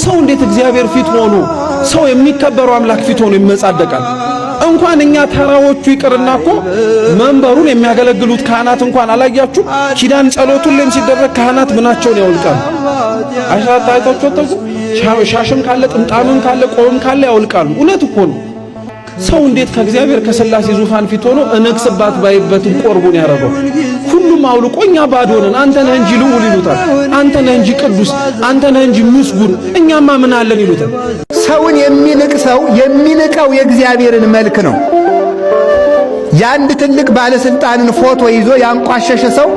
ሰው እንዴት እግዚአብሔር ፊት ሆኖ ሰው የሚከበረው አምላክ ፊት ሆኖ ይመጻደቃል? እንኳን እኛ ተራዎቹ ይቅርና እኮ መንበሩን የሚያገለግሉት ካህናት እንኳን አላያችሁ? ኪዳን ጸሎቱን ለም ሲደረግ ካህናት ምናቸውን ያውልቃሉ። አይታችሁ ተጉ ሻሽም ካለ ጥምጣምም ካለ ቆብም ካለ ያውልቃሉ። እውነት እኮ ነው። ሰው እንዴት ከእግዚአብሔር ከሥላሴ ዙፋን ፊት ሆኖ እነግስባት ባይበትም ቆርቡን ያረገው? ሁሉም አውልቆኛ ባዶ ነን። አንተ ነህ እንጂ ልዑል ይሉታል። አንተ ነህ እንጂ ቅዱስ፣ አንተ ነህ እንጂ ምስጉን፣ እኛማ ምን አለን ይሉታል። ሰውን የሚንቅ ሰው የሚንቀው የእግዚአብሔርን መልክ ነው። የአንድ ትልቅ ባለስልጣንን ፎቶ ይዞ ያንቋሸሸ ሰው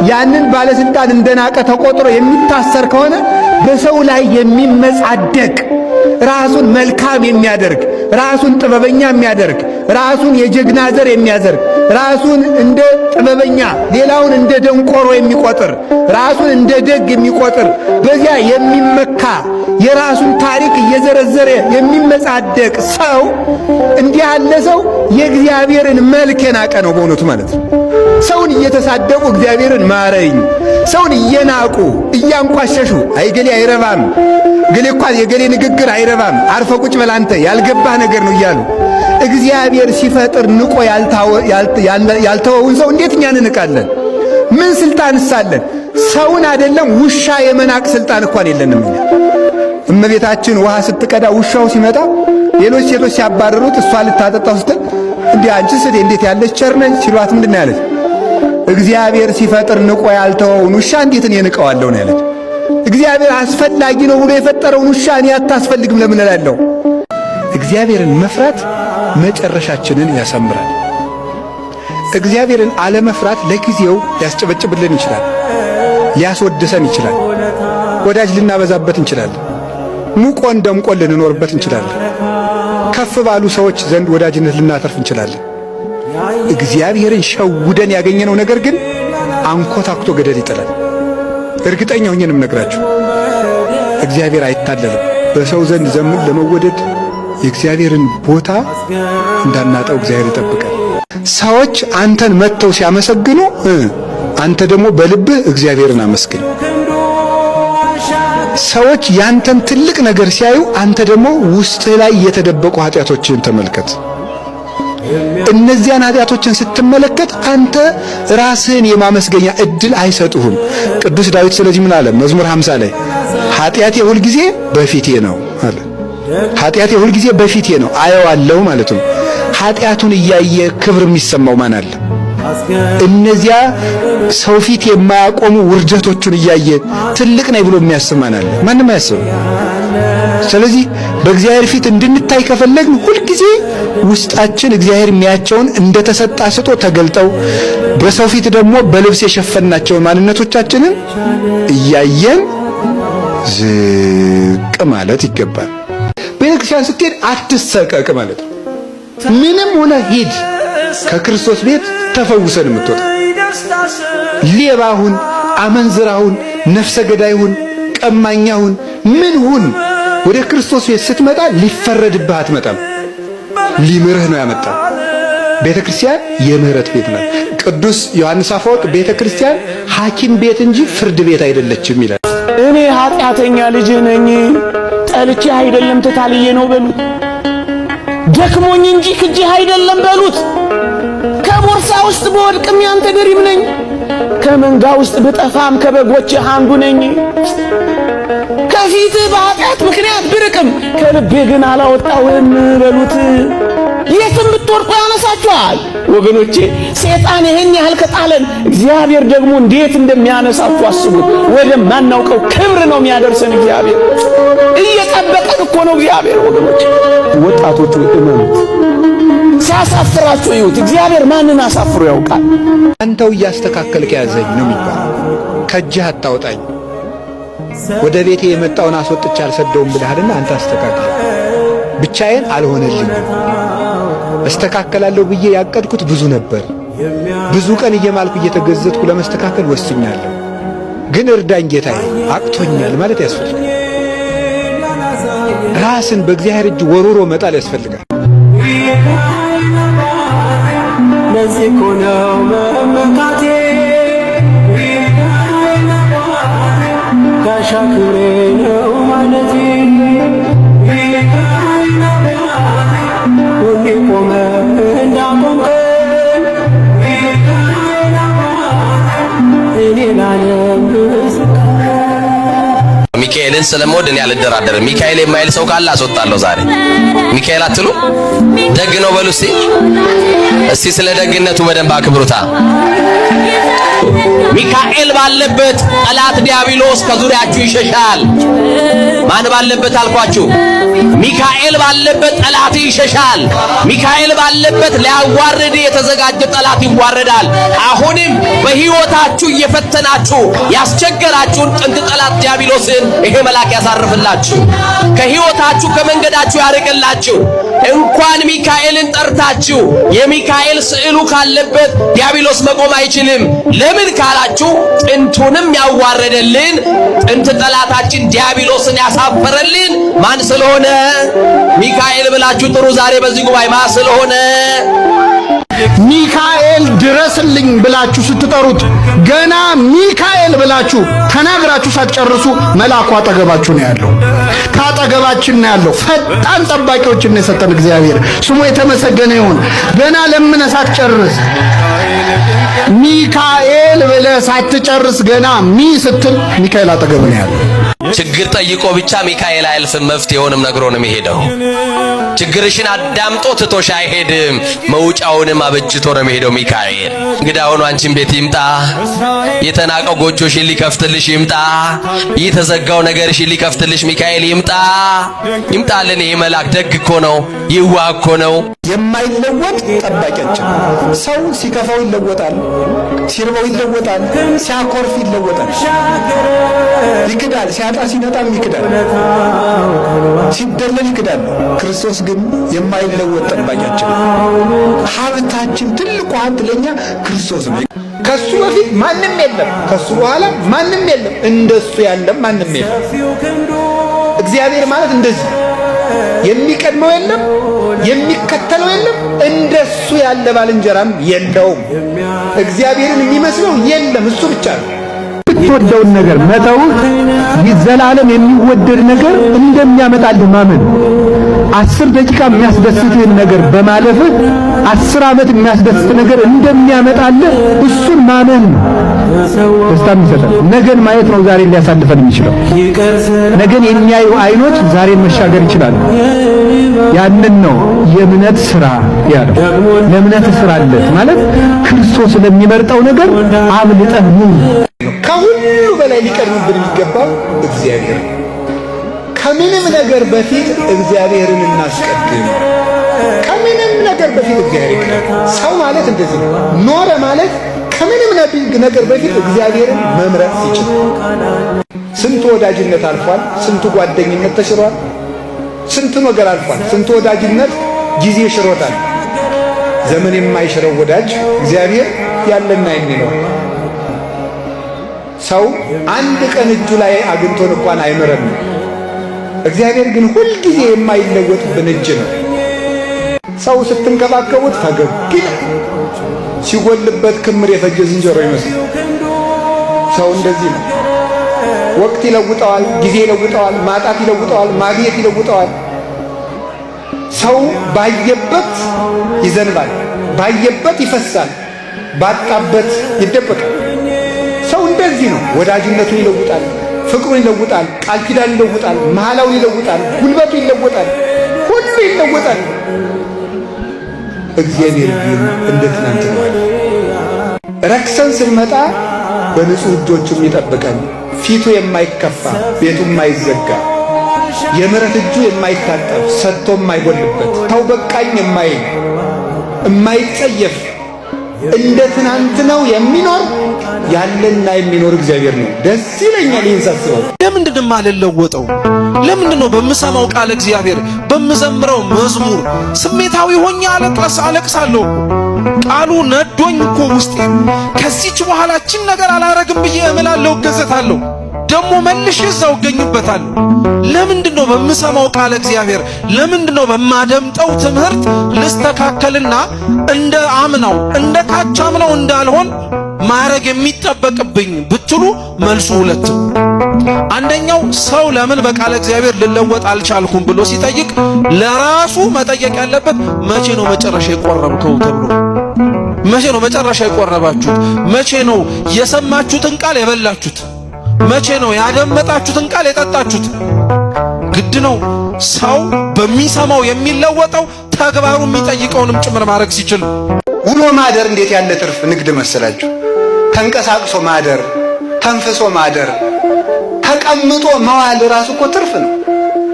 ያንን ባለስልጣን እንደናቀ ተቆጥሮ የሚታሰር ከሆነ በሰው ላይ የሚመጻደቅ ራሱን መልካም የሚያደርግ ራሱን ጥበበኛ የሚያደርግ ራሱን የጀግና ዘር የሚያደርግ ራሱን እንደ ጥበበኛ ሌላውን እንደ ደንቆሮ የሚቆጥር ራሱን እንደ ደግ የሚቆጥር በዚያ የሚመካ የራሱን ታሪክ እየዘረዘረ የሚመጻደቅ ሰው እንዲህ ያለ ሰው የእግዚአብሔርን መልክ የናቀ ነው በእውነቱ ማለት ነው። ሰውን እየተሳደቁ እግዚአብሔርን ማረኝ፣ ሰውን እየናቁ እያንቋሸሹ አይገሌ አይረባም፣ ገሌ እንኳን የገሌ ንግግር አይረባም፣ አርፈ ቁጭ በል አንተ ያልገባህ ነገር ነው እያሉ እግዚአብሔር ሲፈጥር ንቆ ያልተወውን ሰው እንዴት እኛ እንንቃለን? ምን ስልጣን ሳለን? ሰውን አይደለም ውሻ የመናቅ ስልጣን እንኳን የለንም። እመቤታችን ውሃ ስትቀዳ ውሻው ሲመጣ ሌሎች ሴቶች ሲያባረሩት እሷ ልታጠጣው ስትል እንዴ አንቺ ስለ እንዴት ያለች ቸርነኝ ሲሏት ምንድነው ያለች? እግዚአብሔር ሲፈጥር ንቆ ያልተወውን ውሻ እንዴት እኔ ንቀዋለሁ ነው ያለች። እግዚአብሔር አስፈላጊ ነው ብሎ የፈጠረውን ውሻ እኔ አታስፈልግም ለምን እላለሁ? እግዚአብሔርን መፍራት መጨረሻችንን ያሳምራል። እግዚአብሔርን አለመፍራት ለጊዜው ሊያስጨበጭብልን ይችላል፣ ሊያስወድሰን ይችላል፣ ወዳጅ ልናበዛበት እንችላለን፣ ሙቆን ደምቆን ልንኖርበት እንችላለን፣ ከፍ ባሉ ሰዎች ዘንድ ወዳጅነት ልናተርፍ እንችላለን። እግዚአብሔርን ሸውደን ያገኘነው ነገር ግን አንኮታኩቶ ገደል ይጥላል። እርግጠኛ ሆኜንም ነግራችሁ እግዚአብሔር አይታለልም። በሰው ዘንድ ዘመን ለመወደድ የእግዚአብሔርን ቦታ እንዳናጣው እግዚአብሔር ይጠብቃል። ሰዎች አንተን መጥተው ሲያመሰግኑ አንተ ደግሞ በልብህ እግዚአብሔርን አመስግን። ሰዎች ያንተን ትልቅ ነገር ሲያዩ አንተ ደግሞ ውስጥህ ላይ የተደበቁ ኃጢአቶችን ተመልከት። እነዚያን ኃጢአቶችን ስትመለከት አንተ ራስህን የማመስገኛ እድል አይሰጡህም። ቅዱስ ዳዊት ስለዚህ ምን አለ? መዝሙር 50 ላይ ኃጢአቴ ሁል ጊዜ በፊቴ ነው አለ። ኃጢአቴ ሁል ጊዜ በፊቴ ነው አየዋለሁ ማለት ነው። ኃጢአቱን እያየ ክብር የሚሰማው ማን አለ? እነዚያ ሰው ፊት የማያቆሙ ውርደቶቹን እያየ ትልቅ ነኝ ብሎ የሚያስብ ማን አለ? ማንም አያስብም። ስለዚህ በእግዚአብሔር ፊት እንድንታይ ከፈለግን ሁልጊዜ ውስጣችን እግዚአብሔር የሚያቸውን እንደተሰጣ ስጦ ተገልጠው በሰው ፊት ደግሞ በልብስ የሸፈናቸውን ማንነቶቻችንን እያየን ዝቅ ማለት ይገባል። ቤተክርስቲያን ስትሄድ አትሰቀቅ ማለት ነው። ምንም ሆነ ሂድ፣ ከክርስቶስ ቤት ተፈውሰን የምትወጣ ሌባሁን፣ አመንዝራሁን፣ ነፍሰ ገዳይሁን፣ ቀማኛሁን ምን ሁን ወደ ክርስቶስ ቤት ስትመጣ ሊፈረድብህ አትመጣም፣ ሊምርህ ነው ያመጣ። ቤተክርስቲያን የምህረት ቤት ናት። ቅዱስ ዮሐንስ አፈወርቅ ቤተክርስቲያን ሐኪም ቤት እንጂ ፍርድ ቤት አይደለችም ይላል። እኔ ኃጢአተኛ ልጅ ነኝ፣ ጠልቼ አይደለም ተታልዬ ነው በሉት። ደክሞኝ እንጂ ክጄህ አይደለም በሉት። ከቦርሳ ውስጥ በወድቅም ያንተ ገሪም ነኝ፣ ከመንጋ ውስጥ ብጠፋም ከበጎችህ አንዱ ነኝ። ከፊትህ በኃጢአት ምክንያት ብርቅም ከልቤ ግን አላወጣውም በሉት። የትም ብትወድቁ ያነሳችኋል። ወገኖቼ ሰይጣን ይሄን ያህል ከጣለን እግዚአብሔር ደግሞ እንዴት እንደሚያነሳችሁ አስቡት። ወደማናውቀው ክብር ነው የሚያደርሰን እግዚአብሔር። እየጠበቀን እኮ ነው እግዚአብሔር። ወገኖቼ ወጣቶቹ እመኑት፣ ሲያሳፍራችሁ ይሁት። እግዚአብሔር ማንን አሳፍሮ ያውቃል? አንተው እያስተካከልክ ያዘኝ ነው የሚባለው። ከእጅህ አታውጣኝ፣ ወደ ቤቴ የመጣውን አስወጥቼ አልሰደውም ብለሃልና አንተ አስተካክል። ብቻዬን አልሆነልኝም። እስተካከላለሁ ብዬ ያቀድኩት ብዙ ነበር። ብዙ ቀን እየማልኩ እየተገዘትኩ ለመስተካከል ወስኛለሁ። ግን እርዳኝ ጌታዬ፣ አቅቶኛል ማለት ያስፈልጋል። ራስን በእግዚአብሔር እጅ ወሮሮ መጣል ያስፈልጋል። ለዚህ እኮ ነው መመካቴ ከሻክሬ ነው ማለቴ ሚካኤልን ስለምወድ እኔ አልደራደርም። ሚካኤል የማይል ሰው ካለ አስወጣለሁ ዛሬ። ሚካኤል አትሉ? ደግ ነው በሉ እስቲ ስለ ደግነቱ በደንብ አክብሩታ። ሚካኤል ባለበት ጠላት ዲያብሎስ ከዙሪያችሁ ይሸሻል። ማን ባለበት አልኳችሁ? ሚካኤል ባለበት ጠላት ይሸሻል። ሚካኤል ባለበት ሊያዋርድ የተዘጋጀ ጠላት ይዋረዳል። አሁንም በሕይወታችሁ እየፈተናችሁ ያስቸገራችሁን ጥንት ጠላት ዲያብሎስን ይሄ መልአክ ያሳርፍላችሁ፣ ከሕይወታችሁ ከመንገዳችሁ ያርቅላችሁ። እንኳን ሚካኤልን ጠርታችሁ የሚካኤል ስዕሉ ካለበት ዲያብሎስ መቆም አይችልም። ለምን ካላችሁ ጥንቱንም ያዋረደልን ጥንት ጠላታችን ዲያብሎስን ያሳፈረልን ማን ስለሆነ ሚካኤል ብላችሁ ጥሩ። ዛሬ በዚህ ጉባኤ ማን ስለሆነ? ሚካኤል ድረስልኝ ብላችሁ ስትጠሩት ገና ሚካኤል ብላችሁ ተናግራችሁ ሳትጨርሱ መልአኩ አጠገባችሁ ነው ያለው። ካጠገባችን ነው ያለው። ፈጣን ጠባቂዎችን ነው የሰጠን እግዚአብሔር ስሙ የተመሰገነ ይሁን። ገና ለምነህ ሳትጨርስ ሚካኤል ብለህ ሳትጨርስ ገና ስትል ሚካኤል አጠገብ ነው ያለው። ችግር ጠይቆ ብቻ ሚካኤል አያልፍም፣ መፍትሄውንም ነግሮ ነው የሚሄደው። ችግርሽን አዳምጦ ትቶሽ አይሄድም፣ መውጫውንም አበጅቶ ነው የሚሄደው ሚካኤል። እንግዲህ አሁን አንቺን ቤት ይምጣ፣ የተናቀው ጎጆሽን ሊከፍትልሽ ይምጣ፣ የተዘጋው ነገርሽን ሊከፍትልሽ ሚካኤል ይምጣ። ይምጣልን። ይሄ መልአክ ደግ እኮ ነው፣ ይዋህ እኮ ነው። የማይለወጥ ጠባቂያችን። ሰው ሲከፋው ይለወጣል፣ ሲርበው ይለወጣል፣ ሲያኮርፍ ይለወጣል፣ ይክዳል፣ ሲያጣ ሲነጣም ይክዳል፣ ሲደለል ይክዳል። ክርስቶስ ግን የማይለወጥ ጠባቂያችን። ሀብታችን ትልቁ ሀብት ለኛ ክርስቶስ ነው። ከሱ በፊት ማንም የለም፣ ከሱ በኋላ ማንም የለም፣ እንደሱ ያለም ማንም የለም። እግዚአብሔር ማለት እንደዚህ የሚቀድመው የለም፣ የሚከተለው የለም፣ እንደሱ ያለ ባልንጀራም የለውም። እግዚአብሔርን የሚመስለው የለም፣ እሱ ብቻ ነው። የምትወደውን ነገር መተው ዘላለም የሚወደድ ነገር እንደሚያመጣልህ ማመን። 10 ደቂቃ የሚያስደስትህን ነገር በማለፍህ 10 ዓመት የሚያስደስት ነገር እንደሚያመጣልህ እሱን ማመን ደስታም ይሰጣል። ነገን ማየት ነው ዛሬ ሊያሳልፈን የሚችለው። ነገን የሚያዩ አይኖች ዛሬን መሻገር ይችላሉ። ያንን ነው የእምነት ሥራ ያለው። ለእምነት ሥራ አለት ማለት ክርስቶስ ለሚመርጠው ነገር አብልጠህ ኑር። ከሁሉ በላይ ሊቀድምብን የሚገባው እግዚአብሔር። ከምንም ነገር በፊት እግዚአብሔርን እናስቀድም። ከምንም ነገር በፊት እግዚአብሔር። ሰው ማለት እንደዚህ ነው። ኖረ ማለት ከምንም ነገር በፊት እግዚአብሔርን መምረጥ ሲችል። ስንቱ ወዳጅነት አልፏል፣ ስንቱ ጓደኝነት ተሽሯል፣ ስንቱ ነገር አልፏል፣ ስንቱ ወዳጅነት ጊዜ ሽሮታል። ዘመን የማይሽረው ወዳጅ እግዚአብሔር ያለና የሚኖር ሰው አንድ ቀን እጁ ላይ አግኝቶን እንኳን አይመረም። እግዚአብሔር ግን ሁልጊዜ የማይለወጥብን እጅ ነው። ሰው ስትንከባከቡት ፈገግ ይላል፣ ሲጎልበት ክምር የፈጀ ዝንጀሮ ይመስል። ሰው እንደዚህ ነው። ወቅት ይለውጠዋል፣ ጊዜ ይለውጠዋል፣ ማጣት ይለውጠዋል፣ ማግኘት ይለውጠዋል። ሰው ባየበት ይዘንባል፣ ባየበት ይፈሳል፣ ባጣበት ይደበቃል። ሰው እንደዚህ ነው። ወዳጅነቱን ይለውጣል፣ ፍቅሩን ይለውጣል፣ ቃል ኪዳን ይለውጣል፣ መሐላውን ይለውጣል፣ ጉልበቱ ይለውጣል፣ ሁሉ ይለውጣል። እግዚአብሔር ግን እንደ ትናንት ነው። ረክሰን ስንመጣ በንጹህ እጆቹ የሚጠብቀን፣ ፊቱ የማይከፋ ቤቱ የማይዘጋ፣ የምሕረት እጁ የማይታጠፍ ሰጥቶ የማይጎልበት፣ ተው በቃኝ የማይጸየፍ እንደ ትናንት ነው የሚኖር ያለና የሚኖር እግዚአብሔር ነው። ደስ ይለኛል ይህን ሳስበው። ለምንድን ነው የማልለወጠው? ለምንድን ነው በምሰማው ቃል እግዚአብሔር በምዘምረው መዝሙር ስሜታዊ ሆኜ አለቅሳለሁ? ቃሉ ነዶኝ እኮ ውስጤ። ከዚች በኋላችን ነገር አላረግም ብዬ እምላለሁ፣ እገዘታለሁ፣ ደግሞ መልሼ እዛው እገኝበታለሁ። ለምንድን ነው በምሰማው ቃል እግዚአብሔር፣ ለምንድን ነው በማደምጠው ትምህርት ልስተካከልና እንደ አምናው እንደ ካቻምናው እንዳልሆን ማረግ የሚጠበቅብኝ ብትሉ መልሱ ሁለት ነው። አንደኛው ሰው ለምን በቃለ እግዚአብሔር ልለወጥ አልቻልኩም ብሎ ሲጠይቅ ለራሱ መጠየቅ ያለበት መቼ ነው መጨረሻ የቆረብከው ተብሎ። መቼ ነው መጨረሻ የቆረባችሁት? መቼ ነው የሰማችሁትን ቃል የበላችሁት? መቼ ነው ያደመጣችሁትን ቃል የጠጣችሁት? ግድ ነው ሰው በሚሰማው የሚለወጠው ተግባሩ የሚጠይቀውንም ጭምር ማድረግ ሲችል። ውሎ ማደር እንዴት ያለ ትርፍ ንግድ መሰላችሁ! ተንቀሳቅሶ ማደር፣ ተንፍሶ ማደር፣ ተቀምጦ መዋል ራሱ እኮ ትርፍ ነው።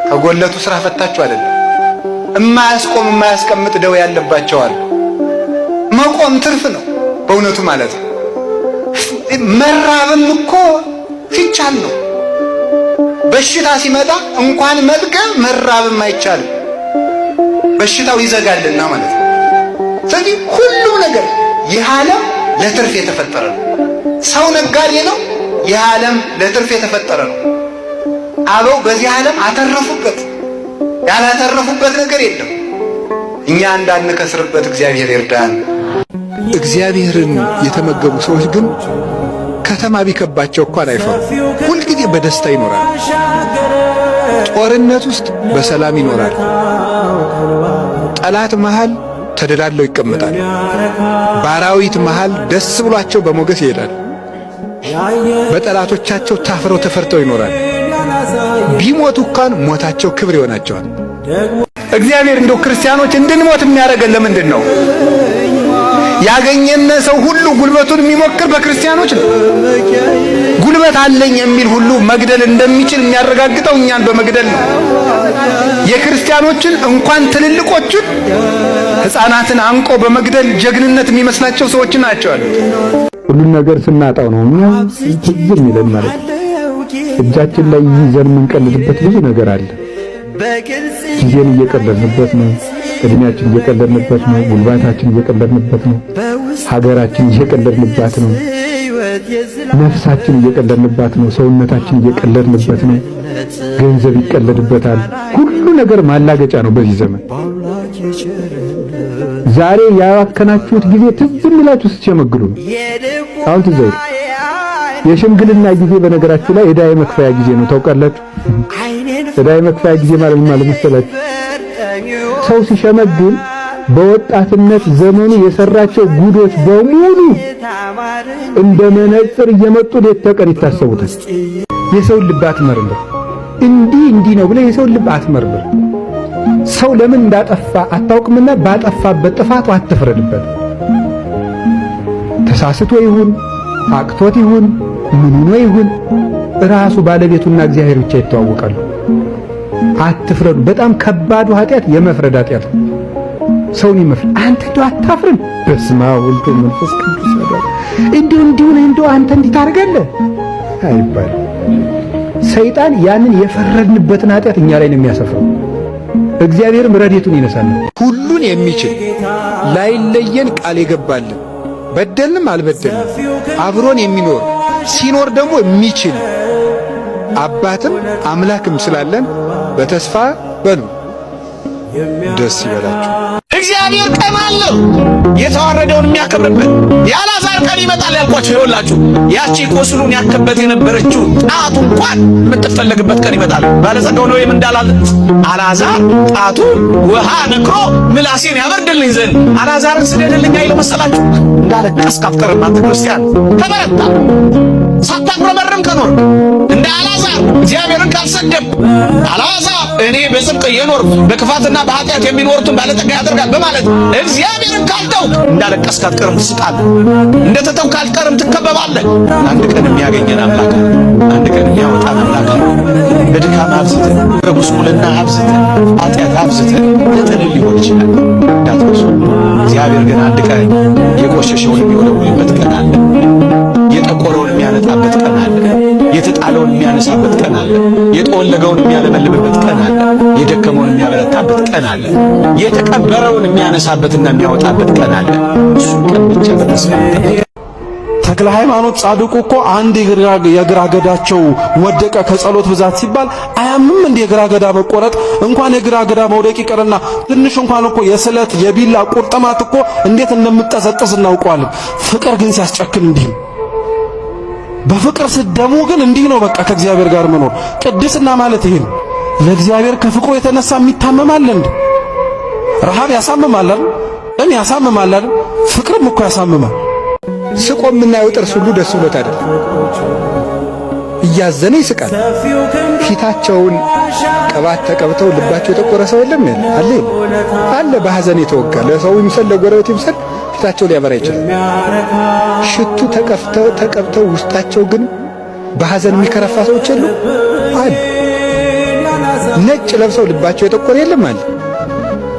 ከጎለቱ ስራ ፈታችሁ አይደለም። የማያስቆም የማያስቀምጥ ደዌ ያለባቸው አሉ። መቆም ትርፍ ነው በእውነቱ ማለት ነው። መራብም እኮ ሲቻል ነው። በሽታ ሲመጣ እንኳን መጥገብ መራብም አይቻልም፣ በሽታው ይዘጋልና ማለት ነው። ስለዚህ ሁሉም ነገር ይህ ዓለም ለትርፍ የተፈጠረ ነው። ሰው ነጋዴ ነው፣ ይህ ዓለም ለትርፍ የተፈጠረ ነው። አበው በዚህ ዓለም አተረፉበት፣ ያላተረፉበት ነገር የለም። እኛ እንዳንከስርበት እግዚአብሔር ይርዳን። እግዚአብሔርን የተመገቡ ሰዎች ግን ከተማ ቢከባቸው እንኳን አይፈሩ። ሁልጊዜ በደስታ ይኖራል። ጦርነት ውስጥ በሰላም ይኖራል። ጠላት መሃል ተደላለው ይቀመጣል። ባራዊት መሃል ደስ ብሏቸው በሞገስ ይሄዳል። በጠላቶቻቸው ታፍረው ተፈርተው ይኖራል። ቢሞቱ እንኳን ሞታቸው ክብር ይሆናቸዋል። እግዚአብሔር እንደው ክርስቲያኖች እንድንሞት የሚያደርገን ለምንድን ነው? ያገኘነ ሰው ሁሉ ጉልበቱን የሚሞክር በክርስቲያኖች ነው። ጉልበት አለኝ የሚል ሁሉ መግደል እንደሚችል የሚያረጋግጠው እኛን በመግደል ነው። የክርስቲያኖችን እንኳን ትልልቆችን ሕፃናትን አንቆ በመግደል ጀግንነት የሚመስላቸው ሰዎች ናቸው አሉት። ሁሉን ነገር ስናጣው ነው እኛ ትዝ የሚለን ማለት ነው። እጃችን ላይ ይዘን የምንቀልድበት ብዙ ነገር አለ። ጊዜን እየቀለድንበት ነው። እድሜያችን እየቀለድንበት ነው። ጉልባታችን እየቀለድንበት ነው። ሀገራችን እየቀለድንባት ነው። ነፍሳችን እየቀለድንባት ነው። ሰውነታችን እየቀለድንበት ነው። ገንዘብ ይቀለድበታል። ሁሉ ነገር ማላገጫ ነው በዚህ ዘመን። ዛሬ ያባከናችሁት ጊዜ ትዝ የሚላችሁ ስትሸመግሉ ነው። አሁን ትዝ አይል። የሽምግልና ጊዜ በነገራችሁ ላይ ዕዳ የመክፈያ ጊዜ ነው። ታውቃላችሁ? ዕዳ የመክፈያ ጊዜ ማለት ምን ማለት መሰላችሁ? ሰው ሲሸመግል በወጣትነት ዘመኑ የሰራቸው ጉዶች በሙሉ እንደ መነጽር እየመጡ ሌት ተቀን ይታሰቡታል። የሰውን ልብ አትመርምር። እንዲህ ነው ብለህ የሰውን ልብ አትመርምር። ሰው ለምን እንዳጠፋ አታውቅምና ባጠፋበት ጥፋቱ አትፍረድበት። ተሳስቶ ይሁን አቅቶት ይሁን ምን ሆኖ ይሁን ራሱ ባለቤቱና እግዚአብሔር ብቻ ይተዋወቃሉ። አትፍረዱ። በጣም ከባዱ ኃጢአት የመፍረድ ኃጢአት ነው። ሰውን ይመፍረድ። አንተ እንደው አታፍርም? በስመ አብ ወወልድ ወመንፈስ ቅዱስ እንደው አንተ እንዲህ ታደርጋለህ አይባልም። ሰይጣን ያንን የፈረድንበትን ኃጢአት እኛ ላይ ነው የሚያሰፍረው። እግዚአብሔርም ረድኤቱን ይነሳል። ሁሉን የሚችል ላይለየን ቃል የገባልን በደልንም አልበደልንም አብሮን የሚኖር ሲኖር ደግሞ የሚችል አባትም አምላክም ስላለን በተስፋ በሉ ደስ ይበላችሁ። እግዚአብሔር ቀን አለው የተዋረደውን የሚያከብርበት። የአልዓዛር ቀን ይመጣል ያልኳችሁ ይኸውላችሁ፣ ያቺ ቁስሉን ያከበት የነበረችው ጣቱ እንኳን የምትፈለግበት ቀን ይመጣል። ባለጸጋው ነው እንዳላለ አልዓዛር ጣቱ ውሃ ነክሮ ምላሴን ያበርድልኝ ዘንድ አልዓዛርን ስደድልኝ አይል መሰላችሁ? እንዳለቀስክ አትቀርም አንተ ክርስቲያን። ተበረታ፣ ሳታጉረመርም ከኖር እንደ አልዓዛር እግዚአብሔርን ካልሰደብ አልዓዛር እኔ በጽድቅ እየኖር በክፋትና በኃጢአት የሚኖሩትን ባለጠጋ ያደርጋል በማለት እግዚአብሔርን ካልተው እንዳለቀስክ አትቀርም፣ ትስቃለህ። እንደተተውክ አትቀርም፣ ትከበባለህ። አንድ ቀን የሚያገኘን አምላክ፣ አንድ ቀን የሚያወጣን አምላክ። በድካም አብዝተን፣ በጉስቁልና አብዝተን፣ ኃጢአት አብዝተን ለጥል ሊሆን ይችላል። እንዳትረሱ። እግዚአብሔር ግን አንድ ቀን የቆሸሸውን የሚወለውልበት ቀን አለ። የጠቆረውን የሚያነጣበት ቀን አለ። የተጣለውን የሚያነሳበት ቀን አለ። የጠወለገውን የሚያለመልምበት ቀን አለ። የደከመውን የሚያበረታበት ቀን አለ። የተቀበረውን የሚያነሳበትና የሚያወጣበት ቀን አለ። እሱን ቀን ብቻ በተስፋ ተክለ ሃይማኖት ጻድቁ እኮ አንድ የግራ ገዳቸው ወደቀ ከጸሎት ብዛት ሲባል አያምም እንደ የግራ ገዳ መቆረጥ እንኳን የግራ ገዳ መውደቅ ይቀርና ትንሽ እንኳን እኮ የስለት የቢላ ቁርጥማት እኮ እንዴት እንደምትጠዘጥዝ እናውቀዋለን። ፍቅር ግን ሲያስጨክን እንዲህ ነው። በፍቅር ስደሙ ግን እንዲህ ነው። በቃ ከእግዚአብሔር ጋር መኖር ቅድስና ማለት ይሄ ነው። ለእግዚአብሔር ከፍቅሩ የተነሳ የሚታመማል እንዴ? ረሃብ ያሳምማል አይደል? ደም ያሳምማል አይደል? ፍቅርም እኮ ያሳምማል። ስቆ የምናየው ጥርስ ሁሉ ደስ ብሎት አይደለም። እያዘነ ይስቃል። ፊታቸውን ቅባት ተቀብተው ልባቸው የጠቆረ ሰው የለም አለ። በሐዘን የተወጋ ለሰው ይምሰል ለጎረቤት ይምሰል ፊታቸው ሊያበራ ይችላል። ሽቱ ተቀብተው ውስጣቸው ግን በሐዘን የሚከረፋ ሰዎች የሉ አሉ። ነጭ ለብሰው ልባቸው የጠቆረ የለም አለ።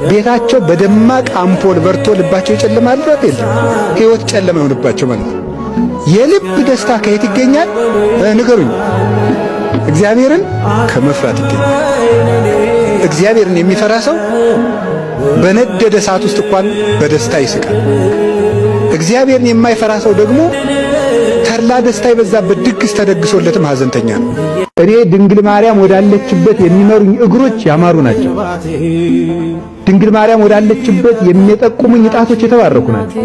ቤታቸው በደማቅ አምፖል በርቶ ልባቸው ይጨልማል የለም። ሕይወት ጨለማ ይሆንባቸው ማለት ነው። የልብ ደስታ ከየት ይገኛል ንገሩኝ? እግዚአብሔርን ከመፍራት ይገኛል። እግዚአብሔርን የሚፈራ ሰው በነደደ እሳት ውስጥ እንኳን በደስታ ይስቃል። እግዚአብሔርን የማይፈራ ሰው ደግሞ ተድላ ደስታ የበዛበት ድግስ ተደግሶለትም ሐዘንተኛ ነው። እኔ ድንግል ማርያም ወዳለችበት የሚመሩኝ እግሮች ያማሩ ናቸው። ድንግል ማርያም ወዳለችበት የሚጠቁሙኝ ጣቶች የተባረኩ ናቸው።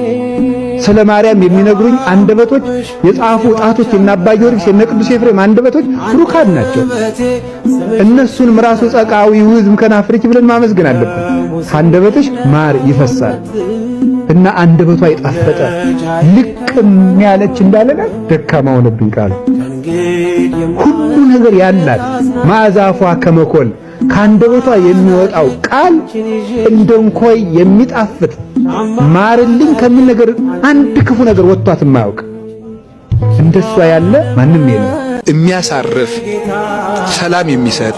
ስለ ማርያም የሚነግሩኝ አንደበቶች የጻፉ ጣቶች የነ አባ ጊዮርጊስ የነ ቅዱስ ኤፍሬም አንደበቶች ብሩካን ናቸው። እነሱንም ራሱ ጸቃዊ ውዝም ከናፍርኪ ብለን ማመስገን አለብን። አንደበትሽ ማር ይፈሳል እና አንደበቷ የጣፈጠ ልቅም ያለች እንዳለና ደካማ ሆነብኝ ቃል ሁሉ ነገር ያላት መዓዛፏ ከመኮል ከአንደበቷ የሚወጣው ቃል እንደ እንኮይ የሚጣፍጥ ማርልኝ ከምን ነገር አንድ ክፉ ነገር ወጥቷት የማያውቅ እንደሷ ያለ ማንም የለም። የሚያሳርፍ ሰላም የሚሰጥ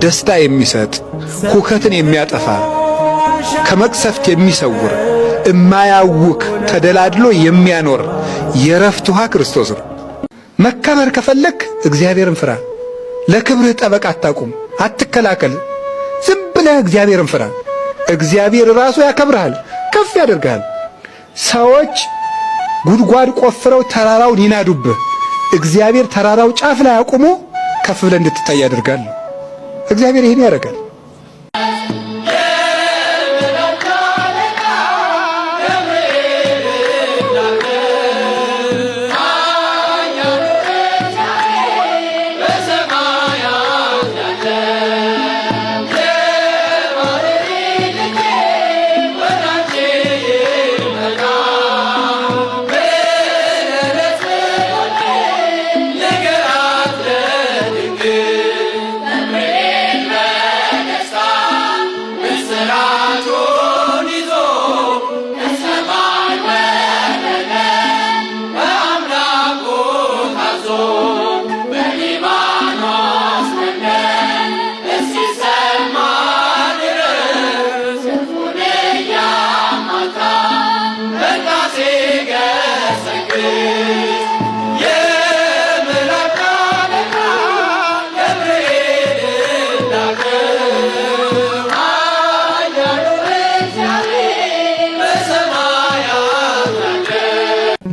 ደስታ የሚሰጥ ሁከትን የሚያጠፋ ከመቅሰፍት የሚሰውር የማያውክ ተደላድሎ የሚያኖር የረፍት ውሃ ክርስቶስ ነው። መከበር ከፈለክ እግዚአብሔርን ፍራ። ለክብርህ ጠበቃ አታቁም፣ አትከላከል። ዝም ብለህ እግዚአብሔርን ፍራ። እግዚአብሔር ራሱ ያከብርሃል፣ ከፍ ያደርግሃል። ሰዎች ጉድጓድ ቆፍረው ተራራውን ይናዱብህ፣ እግዚአብሔር ተራራው ጫፍ ላይ አቁሞ ከፍ ብለህ እንድትታይ ያደርጋል። እግዚአብሔር ይህን ያደርጋል።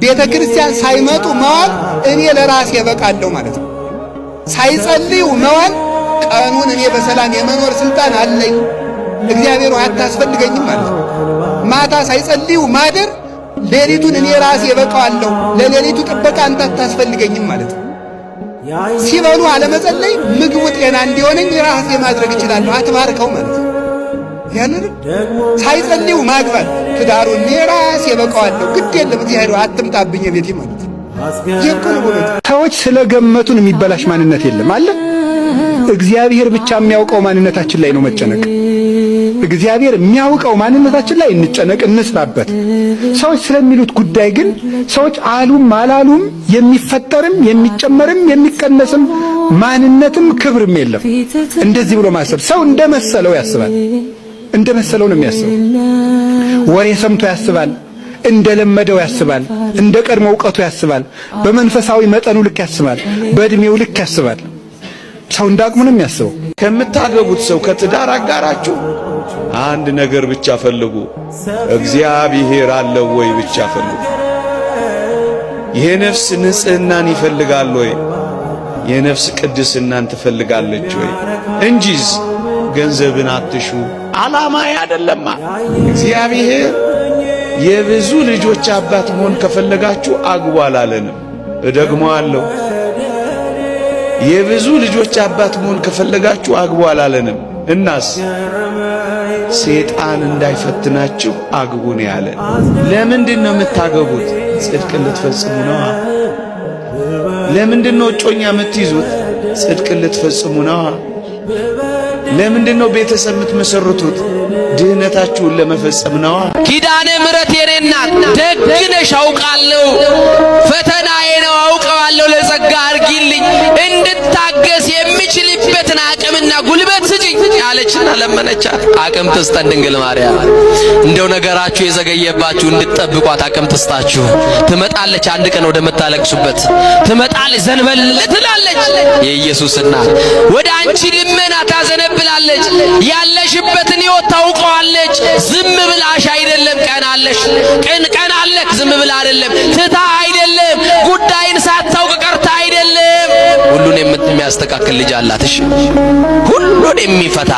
ቤተ ክርስቲያን ሳይመጡ መዋል እኔ ለራሴ በቃለሁ ማለት ነው። ሳይጸልዩ መዋል ቀኑን እኔ በሰላም የመኖር ስልጣን አለኝ፣ እግዚአብሔር አታስፈልገኝም ማለት ነው። ማታ ሳይጸልዩ ማደር ሌሊቱን እኔ ራሴ በቃዋለሁ፣ ለሌሊቱ ጥበቃ አንተ አታስፈልገኝም ማለት ነው። ሲበሉ አለመጸለይ ምግቡ ጤና እንዲሆነኝ ራሴ ማድረግ እችላለሁ፣ አትባርከው ማለት ነው። ያንን ሳይጸልዩ ማግባት ትዳሩን እኔ ራሴ በቃዋለሁ፣ ግድ የለም እግዚአብሔር አትምጣብኝ ቤቴ ማለት ነው። ሰዎች ስለገመቱን የሚበላሽ ማንነት የለም አለ። እግዚአብሔር ብቻ የሚያውቀው ማንነታችን ላይ ነው መጨነቅ። እግዚአብሔር የሚያውቀው ማንነታችን ላይ እንጨነቅ፣ እንስራበት። ሰዎች ስለሚሉት ጉዳይ ግን ሰዎች አሉም አላሉም የሚፈጠርም የሚጨመርም የሚቀነስም ማንነትም ክብርም የለም። እንደዚህ ብሎ ማሰብ ሰው እንደመሰለው ያስባል። እንደመሰለው ነው የሚያስበው። ወሬ ሰምቶ ያስባል፣ እንደለመደው ያስባል፣ እንደ ቀድሞ ዕውቀቱ ያስባል፣ በመንፈሳዊ መጠኑ ልክ ያስባል፣ በእድሜው ልክ ያስባል። ሰው እንዳቅሙ ነው የሚያስበው። ከምታገቡት ሰው ከትዳር አጋራችሁ አንድ ነገር ብቻ ፈልጉ፣ እግዚአብሔር አለው ወይ ብቻ ፈልጉ። የነፍስ ንጽህናን ይፈልጋል ወይ? የነፍስ ቅድስናን ትፈልጋለች ወይ? እንጂስ ገንዘብን አትሹ። ዓላማዬ አይደለማ። እግዚአብሔር የብዙ ልጆች አባት መሆን ከፈለጋችሁ አግቡ አላለንም። እደግመዋለሁ። የብዙ ልጆች አባት መሆን ከፈለጋችሁ አግቡ አላለንም። እናስ ሰይጣን እንዳይፈትናችሁ አግቡ ነው ያለን። ለምንድን ነው የምታገቡት? ጽድቅ ልትፈጽሙ ነው። ለምንድነው እጮኛ የምትይዙት? ጽድቅን ልትፈጽሙ ነው። ለምንድነው ቤተሰብ የምትመሰርቱት? ድህነታችሁን ለመፈጸም ነው። ኪዳነ ምሕረት የኔ እናት ደግ ነሽ አውቃለሁ፣ ፈተናዬ ነው አውቀዋለሁ፣ ለጸጋ አርጊልኝ እንድታገስ የሚችልበትን አቅምና ጉልበት ስጪኝ ያለችና ለመነቻት። አቅም ትስጠን ድንግል ማርያም። እንደው ነገራችሁ የዘገየባችሁ እንድትጠብቋት አቅም ትስጣችሁ። ትመጣለች፣ አንድ ቀን ወደ መታለቅሱበት ትመጣለች፣ ዘንበል ትላለች። የኢየሱስ እናት ወደ አንቺ ልመና ታዘነብላለች። ያለሽበትን ሕይወት ታውቀዋለች። ዝም ብላሽ አይደለም፣ ቀናለሽ ቀን አለክ። ዝም ብላ አይደለም፣ ትታ አይደለም፣ ጉዳይን ሳታውቅ ቀርታ አይደለም። ሁሉን የሚያስተካክል ልጅ አላት። እሺ ሁሉን የሚፈታ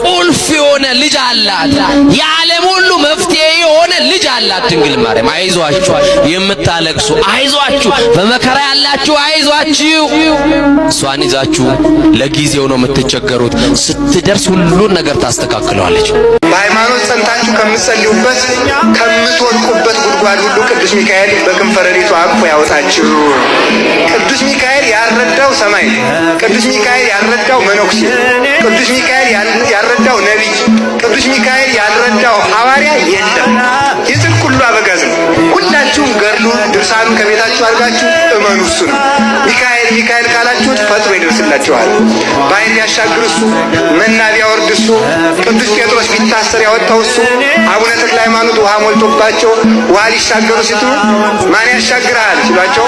ቁልፍ የሆነ ልጅ አላት። የዓለም ሁሉ መፍትሄ የሆነ ልጅ አላት ድንግል ማርያም። አይዟችሁ የምታለቅሱ አይዟችሁ፣ በመከራ ያላችሁ አይዟችሁ። እሷን ይዛችሁ ለጊዜው ነው የምትቸገሩት፣ ስትደርስ ሁሉን ነገር ታስተካክለዋለች። በሃይማኖት ጸንታችሁ ከምትጸልዩበት ከምትወድቁበት ጉድጓድ ሁሉ ቅዱስ ሚካኤል በክንፈ ረድኤቱ አቅፎ ያወጣችሁ። ቅዱስ ሚካኤል ያልረዳው ሰማይ፣ ቅዱስ ሚካኤል ያልረዳው መነኩሴ፣ ቅዱስ ሚካኤል ያልረዳው ነቢይ፣ ቅዱስ ሚካኤል ያልረዳው ሐዋርያ የለም። የጽድቅ ሁሉ አበጋዝ ነው። ሁላችሁም ገድሉን ድርሳኑን ከቤታችሁ አድርጋችሁ እመኑ። እሱ ነው ሚካኤል። ሚካኤል ካላችሁት ፈጥኖ ይደርስላችኋል። ባህር ያሻግር እሱ፣ መና ቢያወርድ እሱ፣ ቅዱስ ጴጥሮስ ቢታሰር ያወጣው እሱ፣ አቡነ ተክለ ሃይማኖት ውሃ ሞልቶባቸው ውሃ ሊሻገሩ ሲጥሩ ማን ያሻግርሃል ሲሏቸው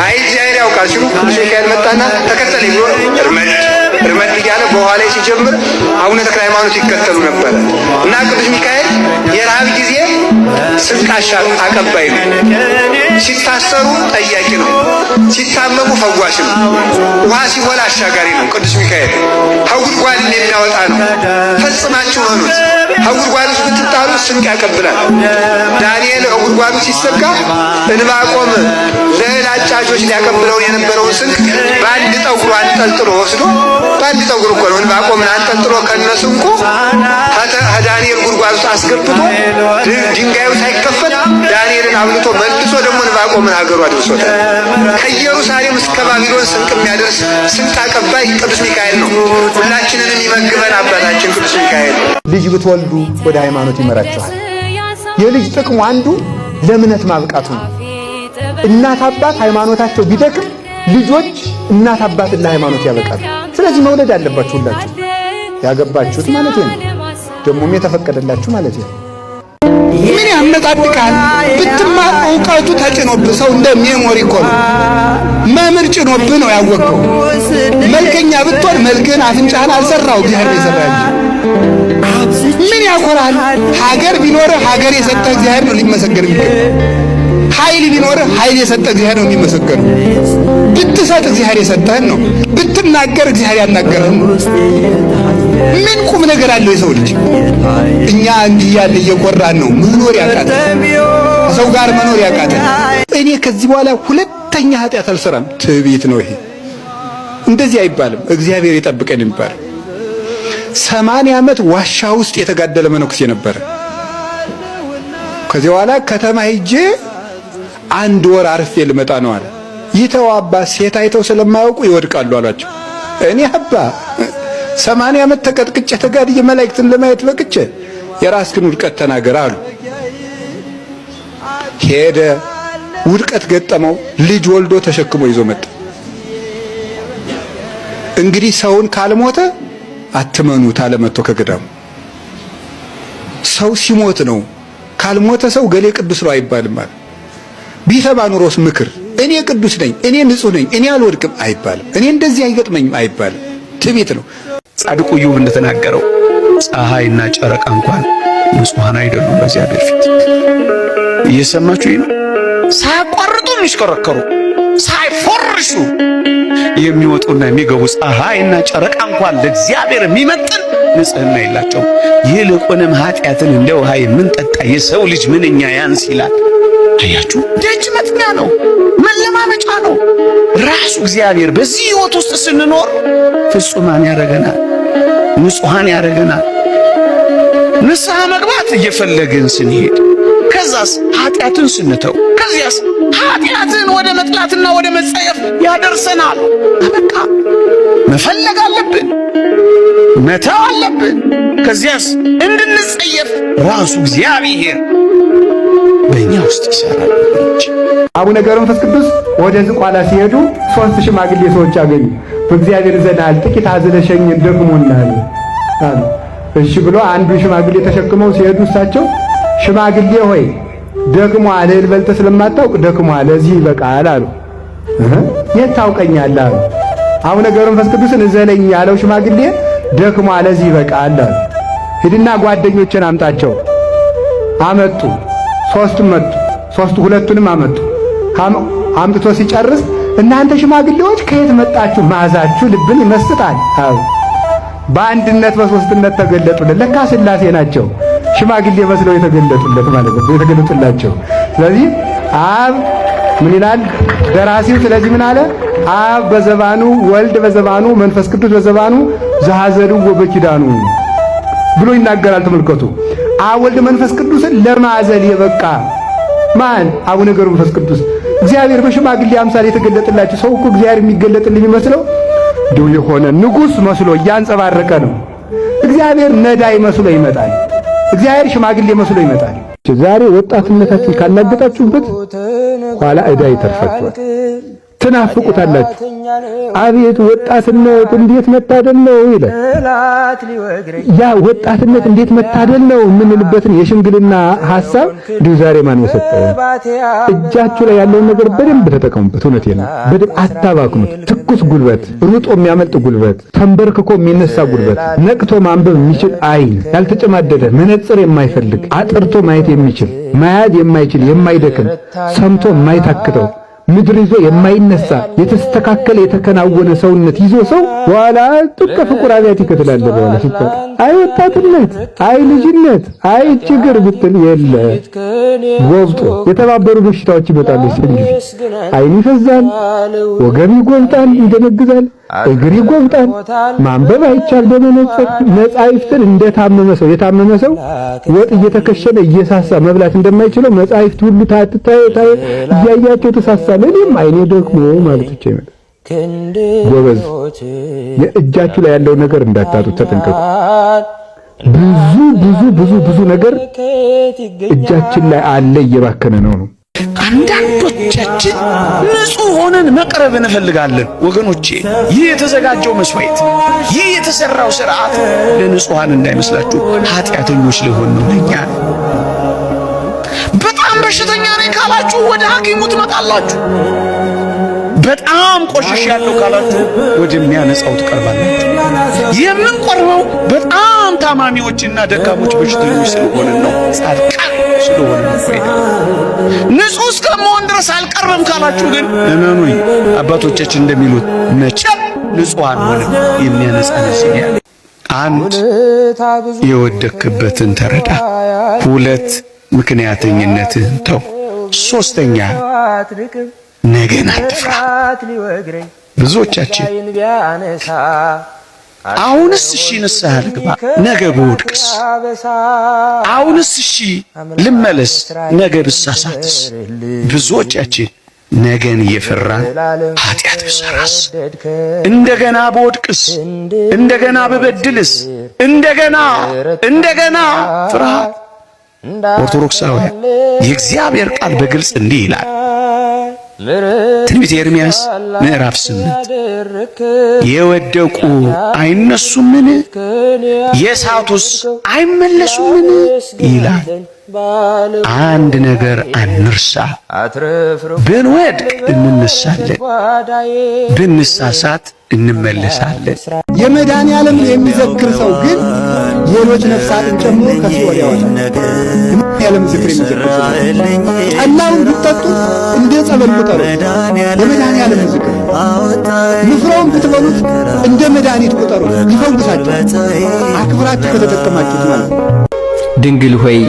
አይ እግዚአብሔር ያውቃል ሲሉ ቅዱስ ሚካኤል መጣና ተከተለኝ ብሎ እርመድ እያለ በውሃ ላይ ሲጀምር አቡነ ተክለ ሃይማኖት ይከተሉ ነበር። እና ቅዱስ ሚካኤል የረሃብ ጊዜ ስንቅ አቀባይ ነው። ሲታሰሩ ጠያቂ ነው። ሲታመሙ ፈዋሽ ነው። ውሃ ሲሞላ አሻጋሪ ነው። ቅዱስ ሚካኤል ከጉድጓድ የሚያወጣ ነው። ፈጽማችሁ መኑት። ከጉድጓድ ውስጥ ብትጣሉ ስንቅ ያቀብላል። ዳንኤል ከጉድጓዱ ሲሰጋ ዕንባቆም ለእህል አጫጆች ሊያቀብለውን የነበረውን ስንቅ በአንድ ጠጉሩ አንጠልጥሎ ወስዶ፣ በአንድ ጠጉሩ እኮ ነው ዕንባቆምን አንጠልጥሎ ከነስንቁ ከዳንኤል ጉድጓድ ውስጥ አስገብቶ ድንጋዩ ሳይከፈት ዳንኤልን አብልቶ መልሶ ደግሞ ዕንባቆምን ሀገሩ አድርሶታል። ከኢየሩሳሌም እስከ ባቢሎን ስንቅ የሚያደርስ ስንቅ አቀባይ ቅዱስ ሚካኤል ነው። ሁላችንንም ይመግበን አባታችን ቅዱስ ሚካኤል። ልጅ ብትወልዱ ወደ ሃይማኖት ይመራችኋል። የልጅ ጥቅሙ አንዱ ለእምነት ማብቃቱ ነው። እናት አባት ሃይማኖታቸው ቢደክም ልጆች እናት አባትን ለሃይማኖት ያበቃሉ። ስለዚህ መውለድ አለባችሁ ሁላችሁ፣ ያገባችሁት ማለት ነው፣ ደግሞም የተፈቀደላችሁ ማለት ነው። ምን ያመጣጥቃል? ብትማር እውቀቱ ተጭኖብህ ሰው እንደ ሜሞሪ እኮ ነው። መምህር ጭኖብህ ነው ያወቀው። መልከኛ ብትሆን መልክህን አፍንጫህን አልሰራው እግዚአብሔር ይሰራል። ምን ያኮራል? ሀገር ቢኖርህ ሀገር የሰጠህ እግዚአብሔር ነው ሊመሰገን የሚገባው። ኃይል ቢኖርህ ኃይል የሰጠህ እግዚአብሔር ነው የሚመሰገነው። ብትሰጥ እግዚአብሔር የሰጠህን ነው። ብትናገር እግዚአብሔር ያናገረህን ነው። ምን ቁም ነገር አለው የሰው ልጅ? እኛ እንዲህ ያለ እየቆራን ነው መኖር ያቃተን፣ ከሰው ጋር መኖር ያቃተን። እኔ ከዚህ በኋላ ሁለተኛ ኃጢአት አልሰራም። ትዕቢት ነው ይሄ። እንደዚህ አይባልም። እግዚአብሔር ይጠብቀን ይባል። 80 ዓመት ዋሻ ውስጥ የተጋደለ መነኩሴ ነበረ። ከዚህ በኋላ ከተማ ሄጄ 1 ወር አርፌ ልመጣ ነው አለ። ይተው አባ፣ ሴት አይተው ስለማያውቁ ይወድቃሉ አሏቸው። እኔ አባ 80 ዓመት ተቀጥቅጬ ተጋድዬ መላእክትን ለማየት በቅቼ የራስህን ውድቀት ተናገር አሉ። ሄደ፣ ውድቀት ገጠመው። ልጅ ወልዶ ተሸክሞ ይዞ መጣ። እንግዲህ ሰውን ካልሞተ አትመኑት አለ መጥቶ ከገዳሙ። ሰው ሲሞት ነው፣ ካልሞተ ሰው ገሌ ቅዱስ ነው አይባልም ማለት። ቢሰባ ኑሮስ ምክር እኔ ቅዱስ ነኝ፣ እኔ ንጹህ ነኝ፣ እኔ አልወድቅም አይባልም። እኔ እንደዚህ አይገጥመኝም አይባልም። ትዕቢት ነው። ጻድቁ ኢዮብ እንደተናገረው ፀሐይና ጨረቃ እንኳን ንጹሃን አይደሉም በእግዚአብሔር ፊት። እየሰማችሁ ነው። ሳያቋርጡ የሚሽከረከሩ ሳይፎርሹ የሚወጡና የሚገቡ ፀሐይና ጨረቃ እንኳን ለእግዚአብሔር የሚመጥን ንጽህና የላቸውም። ይልቁንም ኃጢአትን እንደ ውሃ የምንጠጣ የሰው ልጅ ምንኛ ያንስ ይላል። አያችሁ፣ ደጅ መጥኛ ነው፣ መለማመጫ ነው። ራሱ እግዚአብሔር በዚህ ሕይወት ውስጥ ስንኖር ፍጹማን ያደርገናል፣ ንጹሃን ያደርገናል። ንስሐ መግባት እየፈለግን ስንሄድ፣ ከዛስ ኃጢአትን ስንተው፣ ከዚያስ ኃጢአትን ወደ መጥላትና ወደ መጸየፍ ያደርሰናል። በቃ መፈለግ አለብን፣ መተው አለብን። ከዚያስ እንድንጸየፍ ራሱ እግዚአብሔር በእኛ ውስጥ ይሰራል። አቡነ ገብረ መንፈስ ቅዱስ ወደ ዝቋላ ሲሄዱ 3 ሽማግሌ ሰዎች አገኙ። በእግዚአብሔር ዘናል ጥቂት አዝለሸኝ ደክሞናል አሉ። እሺ ብሎ አንዱ ሽማግሌ ተሸክመው ሲሄዱ እሳቸው ሽማግሌ ሆይ ደክሞአል፣ እህል በልተህ ስለማታውቅ ደክሞአል፣ እዚህ ይበቃል አሉ። የት ታውቀኛለህ አሉ። አቡነ ገብረ መንፈስ ቅዱስን እዘለኝ ያለው ሽማግሌ ደክሞአል፣ እዚህ ይበቃል አሉ። ሂድና ጓደኞችን አምጣቸው። አመጡ። ሁለቱንም አመጡ። አምጥቶ ሲጨርስ እናንተ ሽማግሌዎች ከየት መጣችሁ? መዓዛችሁ ልብን ይመስጣል አሉ። በአንድነት በሶስትነት ተገለጡለት። ለካ ሥላሴ ናቸው ሽማግሌ መስለው የተገለጡለት ማለት ነው፣ የተገለጡላቸው። ስለዚህ አብ ምን ይላል ደራሲው? ስለዚህ ምን አለ? አብ በዘባኑ ወልድ በዘባኑ መንፈስ ቅዱስ በዘባኑ ዘሐዘልዎ በኪዳኑ ብሎ ይናገራል። ተመልከቱ። አብ ወልድ መንፈስ ቅዱስን ለማዘል የበቃ ማን? አቡነ ገብረ መንፈስ ቅዱስ። እግዚአብሔር በሽማግሌ አምሳል የተገለጠላቸው። ሰው እኮ እግዚአብሔር የሚገለጥልኝ የሚመስለው እንደው የሆነ ንጉሥ መስሎ እያንጸባረቀ ነው። እግዚአብሔር ነዳይ መስሎ ይመጣል። እግዚአብሔር ሽማግሌ መስሎ ይመጣል። ዛሬ ወጣትነታችሁ ካላገጣችሁበት ኋላ ዕዳ ይተርፋችኋል፣ ትናፍቁታላችሁ። አቤት ወጣትነት እንዴት መታደል ነው ይላል። ያ ወጣትነት እንዴት መታደል ነው የምንልበትን የሽምግልና ሐሳብ እንዲሁ ዛሬ ማን ወሰጠው? እጃችሁ ላይ ያለውን ነገር በደንብ ተጠቀሙበት። እውነቴን ነው። በደንብ አታባክኑት። ትኩስ ጉልበት፣ ሩጦ የሚያመልጥ ጉልበት፣ ተንበርክኮ የሚነሳ ጉልበት፣ ነቅቶ ማንበብ የሚችል አይን፣ ያልተጨማደደ መነጽር የማይፈልግ አጥርቶ ማየት የሚችል ማያድ የማይችል የማይደክም ሰምቶ የማይታክተው ምድር ይዞ የማይነሳ የተስተካከለ የተከናወነ ሰውነት ይዞ ሰው በኋላ ጥቅ ፍቁር አብያት ይከተላል። በኋላ ሲጣ አይ ወጣትነት፣ አይ ልጅነት፣ አይ ችግር ብትል የለ ጎብጦ የተባበሩ በሽታዎች ይመጣሉ። እንጂ አይን ይፈዛል፣ ወገብ ይጎብጣል፣ ይደነግዛል፣ እግር ይጎብጣል፣ ማንበብ አይቻል በመነጽር መጻሕፍትን እንደታመመ ሰው የታመመ ሰው ወጥ እየተከሸለ እየሳሳ መብላት እንደማይችለው መጻሕፍት ሁሉ ታጥታው እያያቸው ተሳሳለ። እኔም አይኔ ደግሞ ማለት ይችላል። ጎበዝ የእጃችሁ ላይ ያለው ነገር እንዳታጡት ተጠንቀቁ። ብዙ ነገር እጃችን ላይ አለ፣ እየባከነ ነው። አንዳንዶቻችን ንጹህ ሆነን መቅረብ እንፈልጋለን። ወገኖቼ ይህ የተዘጋጀው መስዋዕት፣ ይህ የተሰራው ሥርዓት ለንጹሃን እንዳይመስላችሁ ኃጢአተኞች ለሆን ነው። ለኛ በጣም በሽተኛ ነኝ ካላችሁ ወደ ሐኪሙ ትመጣላችሁ። በጣም ቆሽሽ ያለው ካላችሁ ወደሚያነጻው ትቀርባላችሁ። የምንቆርበው በጣም ታማሚዎችና ደካሞች በሽተኞች ስለሆነ ነው፣ ጻድቃን ስለሆነ ነው። ንጹህ እስከመሆን ድረስ አልቀርብም ካላችሁ ግን እመኑኝ አባቶቻችን እንደሚሉት መቼም ንጹሃን ሆነ የሚያነጻ ነጽያ። አንድ የወደክበትን ተረዳ፣ 2 ምክንያተኝነትህን ተው፣ 3ኛ ነገን አትፍራ። ብዙዎቻችን አሁንስ እሺ ንስሐ ልግባ ነገ ብወድቅስ፣ አሁንስ እሺ ልመለስ ነገ ብሳሳትስ። ብዙዎቻችን ነገን እየፈራን ኃጢአት ብሰራስ፣ እንደገና ብወድቅስ፣ እንደገና ብበድልስ፣ እንደገና ፍርሃት። ኦርቶዶክሳውያን የእግዚአብሔር ቃል በግልጽ እንዲህ ይላል። ትንቢተ ኤርምያስ ምዕራፍ 8 የወደቁ አይነሱምን? የሳቱስ አይመለሱምን? ይላል። አንድ ነገር አንርሳ፣ ብንወድቅ እንነሳለን፣ ብንሳሳት እንመለሳለን። የመድኃኔዓለም የሚዘክር ሰው ግን ሌሎች ነፍሳትን ጨምሮ ከሲኦል ያወጣል። የመድኃኔዓለም ዝክር የሚዘክር ሰው ጠላውን ብትጠጡት እንደ ጸበል ቁጠሩት። የመድኃኔዓለም ዝክር ንፍሮውን ብትበሉት እንደ መድኃኒት ቁጠሩት፣ ይፈውሳችኋል። አክብራችሁ ከተጠቀማችሁት ማለት ነው። ድንግል ሆይ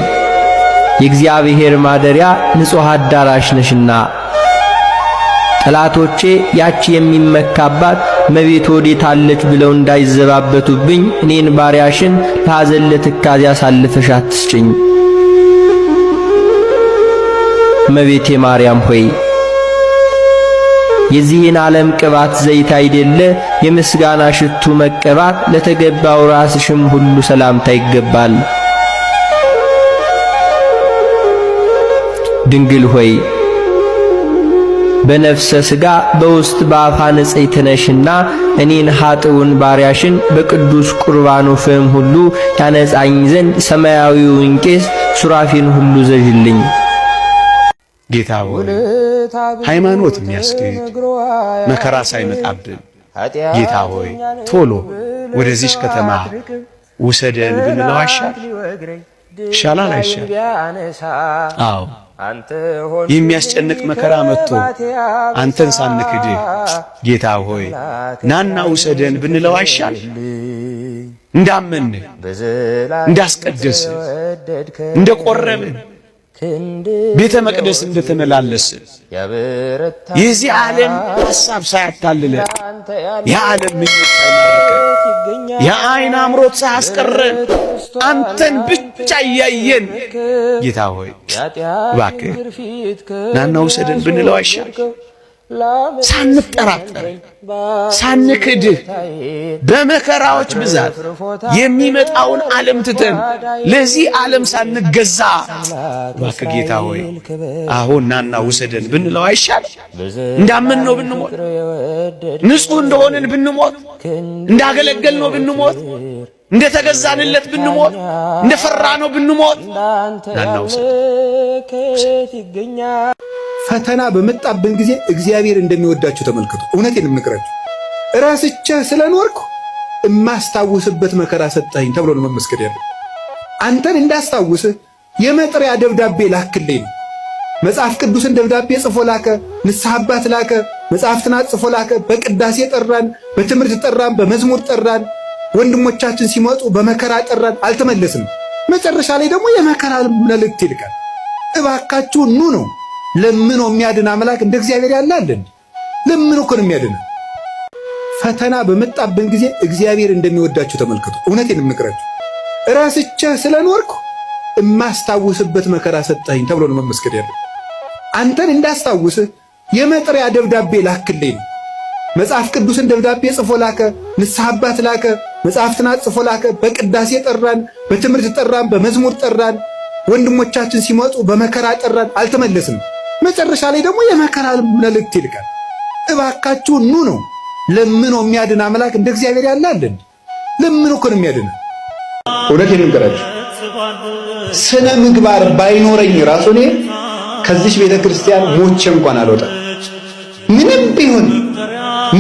የእግዚአብሔር ማደሪያ ንጹሕ አዳራሽ ነሽና ጠላቶቼ ያቺ የሚመካባት እመቤት ወዴት አለች ብለው እንዳይዘባበቱብኝ እኔን ባሪያሽን ለሐዘን ለትካዜ አሳልፈሽ አትስጭኝ። እመቤቴ ማርያም ሆይ የዚህን ዓለም ቅባት ዘይት አይደለ የምስጋና ሽቱ መቀባት ለተገባው ራስሽም ሁሉ ሰላምታ ይገባል። ድንግል ሆይ በነፍሰ ሥጋ በውስጥ በአፋ ንጽሕት ነሽና እኔን ኃጥኡን ባሪያሽን በቅዱስ ቁርባኑ ፍም ሁሉ ያነጻኝ ዘንድ ሰማያዊውን ቄስ ሱራፊን ሁሉ ዘዥልኝ። ጌታ ሆይ ሃይማኖት የሚያስገድ መከራ ሳይመጣብን ጌታ ሆይ ቶሎ ወደዚህ ከተማ ውሰደን ብንለው ይሻላል አይሻል? አዎ የሚያስጨንቅ መከራ መጥቶ አንተን ሳንክድህ ጌታ ሆይ ናና ውሰደን ብንለው አይሻል? እንዳመን እንዳስቀደስ እንደቆረብን ቤተ መቅደስ እንደተመላለስ የዚህ ዓለም ሐሳብ ሳያታልለን የዓለም ምኞት ሳይማርከን የዓይን አምሮት ሳያስቀረን አንተን ብቻ እያየን ጌታ ሆይ እባክህ ናና ውሰደን ብንለው አይሻል? ሳንጠራጠር ሳንክድህ በመከራዎች ብዛት የሚመጣውን ዓለም ትተን ለዚህ ዓለም ሳንገዛ እባክህ ጌታ ሆይ አሁን ናና ውሰደን ብንለው አይሻል? እንዳመንነው ብንሞት፣ ንጹሕ እንደሆንን ብንሞት፣ እንዳገለገልነው ብንሞት፣ እንደተገዛንለት ብንሞት፣ እንደፈራነው ብንሞት ናና ውሰደን። ፈተና በመጣብን ጊዜ እግዚአብሔር እንደሚወዳችሁ ተመልከቱ። እውነቴን የምነግራችሁ ራስቼ ስለኖርኩ እማስታውስበት መከራ ሰጠኝ ተብሎ ነው መመስገድ ያለው። አንተን እንዳስታውስህ የመጥሪያ ደብዳቤ ላክልኝ። መጽሐፍ ቅዱስን ደብዳቤ ጽፎ ላከ፣ ንስሐ አባት ላከ፣ መጽሐፍትን ጽፎ ላከ። በቅዳሴ ጠራን፣ በትምህርት ጠራን፣ በመዝሙር ጠራን። ወንድሞቻችን ሲመጡ በመከራ ጠራን፣ አልተመለስም። መጨረሻ ላይ ደግሞ የመከራ መልእክት ይልካል። እባካችሁ ኑ ነው። ለምኖ የሚያድን አምላክ እንደ እግዚአብሔር ያለ አለ? ለምኖ እኮ ነው የሚያድን። ፈተና በመጣብን ጊዜ እግዚአብሔር እንደሚወዳችሁ ተመልከቱ። እውነቴን የምነግራችሁ ራስቼ ስለኖርኩ እማስታውስበት መከራ ሰጠኝ ተብሎ ነው መመስገድ ያለው። አንተን እንዳስታውስህ የመጥሪያ ደብዳቤ ላክልኝ። መጽሐፍ ቅዱስን ደብዳቤ ጽፎ ላከ፣ ንስሐ አባት ላከ፣ መጽሐፍትን ጽፎ ላከ። በቅዳሴ ጠራን፣ በትምህርት ጠራን፣ በመዝሙር ጠራን። ወንድሞቻችን ሲመጡ በመከራ ጠራን፣ አልተመለስም። መጨረሻ ላይ ደግሞ የመከራ መልእክት ይልካል። እባካችሁ ኑ ነው። ለምኖ የሚያድን አምላክ እንደ እግዚአብሔር ያለ አለ? ለምኖ እኮ ነው የሚያድን። እውነቴን ልንገራችሁ፣ ስነ ምግባር ባይኖረኝ ራሱ እኔ ከዚህ ቤተ ክርስቲያን ሞቼ እንኳን አልወጣም። ምንም ቢሆን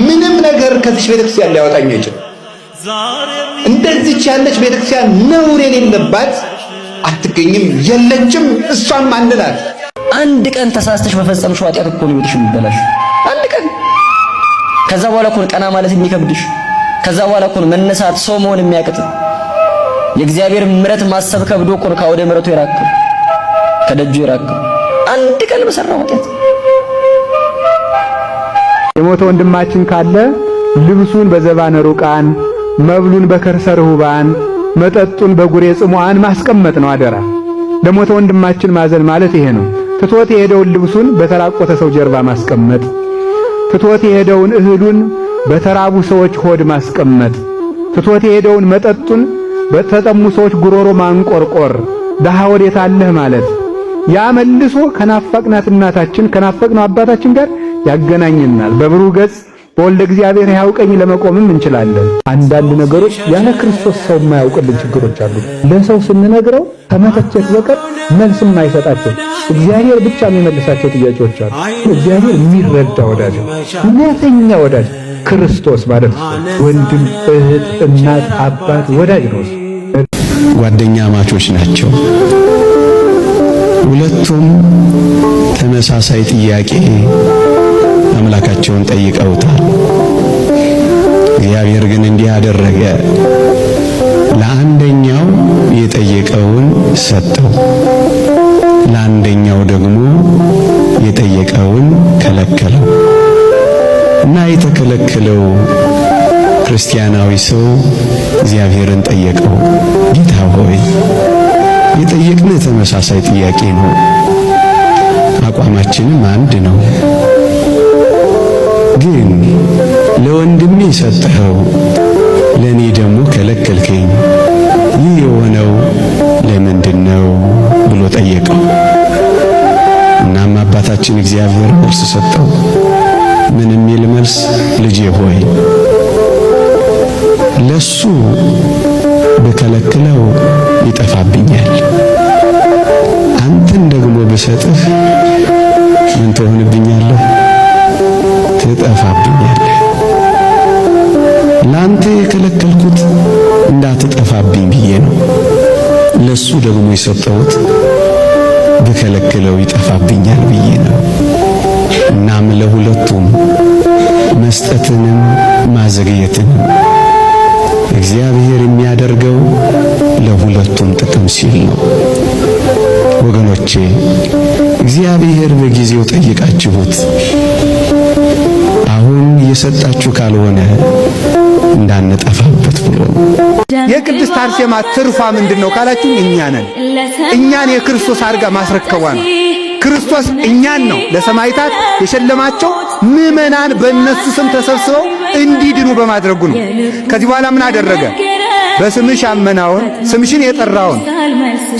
ምንም ነገር ከዚህ ቤተ ክርስቲያን ሊያወጣኝ አይችልም። እንደዚች ያለች ቤተ ክርስቲያን ነውር የሌለባት አትገኝም፣ የለችም። እሷም አንድ ናት። አንድ ቀን ተሳስተሽ በፈጸምሽው ኃጢአት እኮ ነው ህይወትሽ የሚበላሽ። አንድ ቀን ከዛ በኋላ እኮ ቀና ማለት የሚከብድሽ። ከዛ በኋላ እኮ መነሳት ሰው መሆን የሚያቅት። የእግዚአብሔር ምሕረት ማሰብ ከብዶ እኮ ከወደ ምሕረቱ የራቀው ከደጁ የራቀው አንድ ቀን በሰራው ኃጢአት። የሞተ ወንድማችን ካለ ልብሱን በዘባነ ሩቃን፣ መብሉን በከርሰ ርሁባን፣ መጠጡን በጉሬ ጽሙዓን ማስቀመጥ ነው አደራ። ለሞተ ወንድማችን ማዘን ማለት ይሄ ነው። ትቶት የሄደውን ልብሱን በተራቆተ ሰው ጀርባ ማስቀመጥ፣ ትቶት የሄደውን እህሉን በተራቡ ሰዎች ሆድ ማስቀመጥ፣ ትቶት የሄደውን መጠጡን በተጠሙ ሰዎች ጉሮሮ ማንቆርቆር፣ ደሃ ወዴት አለህ ማለት። ያ መልሶ ከናፈቅናት እናታችን ከናፈቅነው አባታችን ጋር ያገናኘናል። በብሩህ ገጽ በወልደ እግዚአብሔር ሕያው ቀኝ ለመቆምም እንችላለን። አንዳንድ ነገሮች ያለ ክርስቶስ ሰው የማያውቅልን ችግሮች አሉ። ለሰው ስንነግረው ከመተቸት በቀር መልስ የማይሰጣቸው እግዚአብሔር ብቻ የሚመልሳቸው ጥያቄዎች አሉ። እግዚአብሔር የሚረዳ ወዳጅ፣ እውነተኛ ወዳጅ ክርስቶስ ማለት ነው። ወንድም፣ እህት፣ እናት፣ አባት ወዳጅ ነው። ጓደኛ ማቾች ናቸው። ሁለቱም ተመሳሳይ ጥያቄ አምላካቸውን ጠይቀውታል። እግዚአብሔር ግን እንዲህ አደረገ። ለአንደኛው የጠየቀውን ሰጠው፣ ለአንደኛው ደግሞ የጠየቀውን ከለከለው እና የተከለከለው ክርስቲያናዊ ሰው እግዚአብሔርን ጠየቀው። ጌታ ሆይ የጠየቅንህ ተመሳሳይ ጥያቄ ነው፣ አቋማችንም አንድ ነው። ለወንድሜ ሰጠኸው ለኔ ደግሞ ከለከልከኝ፣ ይህ የሆነው ለምንድነው ብሎ ጠየቀው። እናም አባታችን እግዚአብሔር መልስ ሰጠው። ምን የሚል መልስ? ልጄ ሆይ ለሱ በከለክለው ይጠፋብኛል፣ አንተን ደግሞ ብሰጥህ ምን ትሆንብኛለህ? ትጠፋብኛለህ። ላንተ የከለከልኩት እንዳትጠፋብኝ ብዬ ነው። ለሱ ደግሞ የሰጠሁት በከለክለው ይጠፋብኛል ብዬ ነው። እናም ለሁለቱም መስጠትንም ማዘግየትንም እግዚአብሔር የሚያደርገው ለሁለቱም ጥቅም ሲል ነው። ወገኖቼ እግዚአብሔር በጊዜው ጠይቃችሁት አሁን የሰጣችሁ ካልሆነ እንዳንጠፋበት ብሎ ነው። የቅድስት አርሴማ ትርፏ ምንድነው ካላችሁ እኛ ነን። እኛን የክርስቶስ አድርጋ ማስረከቧ ነው። ክርስቶስ እኛን ነው ለሰማዕታት የሸለማቸው። ምዕመናን በእነሱ ስም ተሰብስበው እንዲድኑ በማድረጉ ነው። ከዚህ በኋላ ምን አደረገ? በስምሽ ያመናውን ስምሽን የጠራውን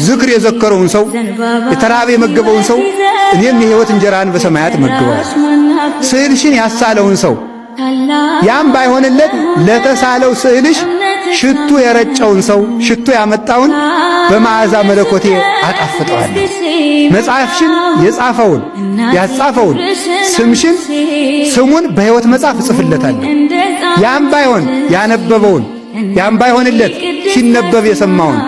ዝክር የዘከረውን ሰው የተራበ የመገበውን ሰው እኔም የሕይወት እንጀራን በሰማያት መግበዋል። ስዕልሽን ያሳለውን ሰው ያም ባይሆንለት ለተሳለው ስዕልሽ ሽቱ የረጨውን ሰው ሽቱ ያመጣውን በመዓዛ መለኮቴ አጣፍጠዋለሁ። መጽሐፍሽን የጻፈውን ያጻፈውን ስምሽን ስሙን በሕይወት መጽሐፍ እጽፍለታለሁ። ያም ባይሆን ያነበበውን ያም ባይሆንለት ሲነበብ የሰማውን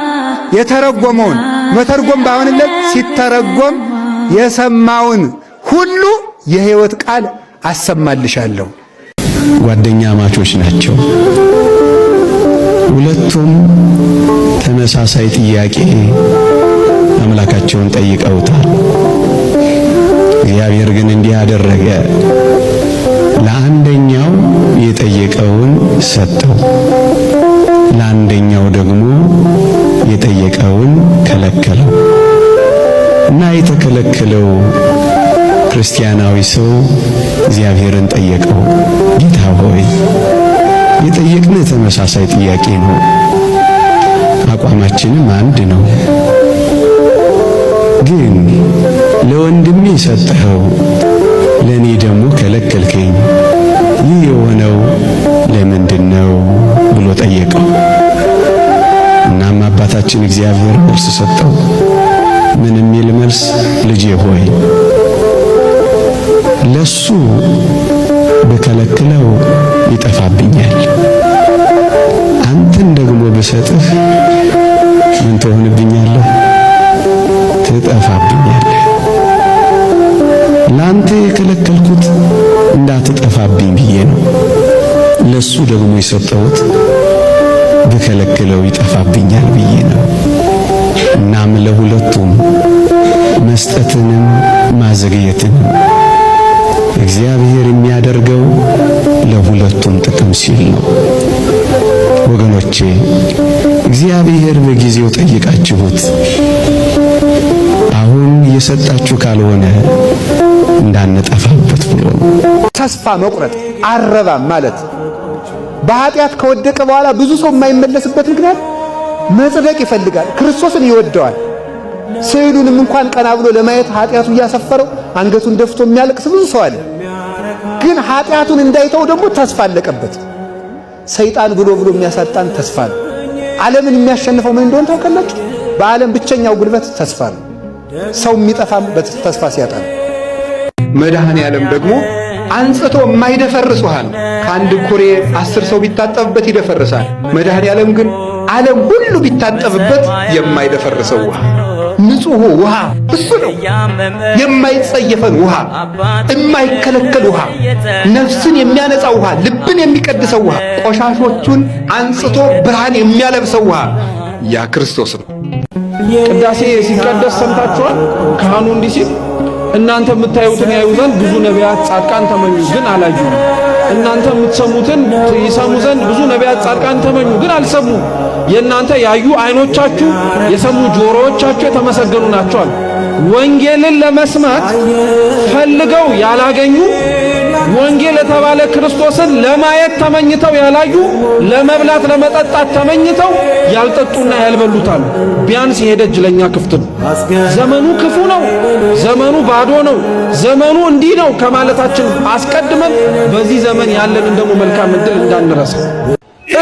የተረጎመውን መተርጎም ባይሆንለት ሲተረጎም የሰማውን ሁሉ የሕይወት ቃል አሰማልሻለሁ። ጓደኛ ማቾች ናቸው። ሁለቱም ተመሳሳይ ጥያቄ አምላካቸውን ጠይቀውታል። እግዚአብሔር ግን እንዲህ አደረገ። ለአንደኛው የጠየቀውን ሰጠው፣ ለአንደኛው ደግሞ የጠየቀውን ከለከለው እና የተከለከለው ክርስቲያናዊ ሰው እግዚአብሔርን ጠየቀው። ጌታ ሆይ የጠየቅን ተመሳሳይ ጥያቄ ነው፣ አቋማችንም አንድ ነው። ግን ለወንድሜ ሰጠኸው ለኔ ደግሞ ከለከልከኝ፣ ይህ የሆነው ለምንድነው ብሎ ጠየቀው። እናም አባታችን እግዚአብሔር መልስ ሰጠው። ምን የሚል መልስ? ልጄ ሆይ ለሱ በከለክለው ይጠፋብኛል፣ አንተን ደግሞ ብሰጥህ ምን ትሆንብኛለህ? ትጠፋብኛለህ። ላንተ የከለከልኩት እንዳትጠፋብኝ ብዬ ነው። ለሱ ደግሞ የሰጠሁት በከለክለው ይጠፋብኛል ብዬ ነው። እናም ለሁለቱም መስጠትንም ማዘግየትንም እግዚአብሔር የሚያደርገው ለሁለቱም ጥቅም ሲል ነው። ወገኖቼ እግዚአብሔር በጊዜው ጠይቃችሁት አሁን የሰጣችሁ ካልሆነ እንዳንጠፋበት ብሎ ነው። ተስፋ መቁረጥ አረባም ማለት በኃጢአት ከወደቀ በኋላ ብዙ ሰው የማይመለስበት ምክንያት መጽደቅ ይፈልጋል። ክርስቶስን ይወደዋል። ስዕሉንም እንኳን ቀና ብሎ ለማየት ኃጢአቱ እያሰፈረው አንገቱን ደፍቶ የሚያለቅስ ብዙ ሰው አለ። ግን ኃጢአቱን እንዳይተው ደግሞ ተስፋ አለቀበት። ሰይጣን ብሎ የሚያሳጣን ተስፋ ነው። ዓለምን የሚያሸንፈው ምን እንደሆነ ታውቃላችሁ? በዓለም ብቸኛው ጉልበት ተስፋ ነው። ሰው የሚጠፋም በተስፋ ሲያጣ ነው። መድኃኔ ዓለም ደግሞ አንጽቶ የማይደፈርስ ውሃ ነው። ከአንድ ኩሬ 10 ሰው ቢታጠብበት ይደፈርሳል። መድኃኔ ዓለም ግን ዓለም ሁሉ ቢታጠብበት የማይደፈርሰው ውሃ ንጹሕ ውሃ እሱ ነው። የማይጸየፈን ውሃ፣ የማይከለከል ውሃ፣ ነፍስን የሚያነጻ ውሃ፣ ልብን የሚቀድሰው ውሃ፣ ቆሻሾቹን አንጽቶ ብርሃን የሚያለብሰው ውሃ ያ ክርስቶስ ነው። ቅዳሴ ሲቀደስ ሰምታችኋል? ካህኑ እንዲህ ሲል እናንተ የምታዩትን ያዩ ዘንድ ብዙ ነቢያት ጻድቃን ተመኙ፣ ግን አላዩም። እናንተ የምትሰሙትን ይሰሙ ዘንድ ብዙ ነቢያት ጻድቃን ተመኙ፣ ግን አልሰሙም። የእናንተ ያዩ ዓይኖቻችሁ የሰሙ ጆሮዎቻችሁ የተመሰገኑ ናቸዋል። ወንጌልን ለመስማት ፈልገው ያላገኙ ወንጌል የተባለ ክርስቶስን ለማየት ተመኝተው ያላዩ፣ ለመብላት ለመጠጣት ተመኝተው ያልጠጡና ያልበሉታል። ቢያንስ ይሄ ደጅ ለኛ ክፍት ነው። ዘመኑ ክፉ ነው፣ ዘመኑ ባዶ ነው፣ ዘመኑ እንዲህ ነው ከማለታችን አስቀድመን በዚህ ዘመን ያለንን ደግሞ መልካም ዕድል እንዳንረሳ።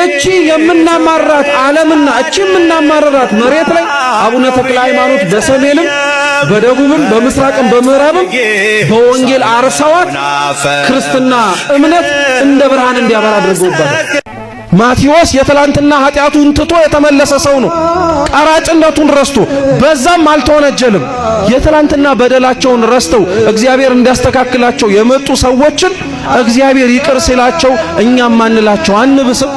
እቺ የምናማራት ዓለምና እቺ የምናማራት መሬት ላይ አቡነ ተክለ ሃይማኖት በሰሜንም በደቡብም በምስራቅም በምዕራብም በወንጌል አርሰዋት ክርስትና እምነት እንደ ብርሃን እንዲያበራ አድርገውባታል። ማቴዎስ የትላንትና ኃጢአቱን ትቶ የተመለሰ ሰው ነው። ቀራጭነቱን ረስቶ በዛም አልተወነጀልም። የትላንትና በደላቸውን ረስተው እግዚአብሔር እንዲያስተካክላቸው የመጡ ሰዎችን እግዚአብሔር ይቅር ሲላቸው እኛም ማንላቸው አንብስም።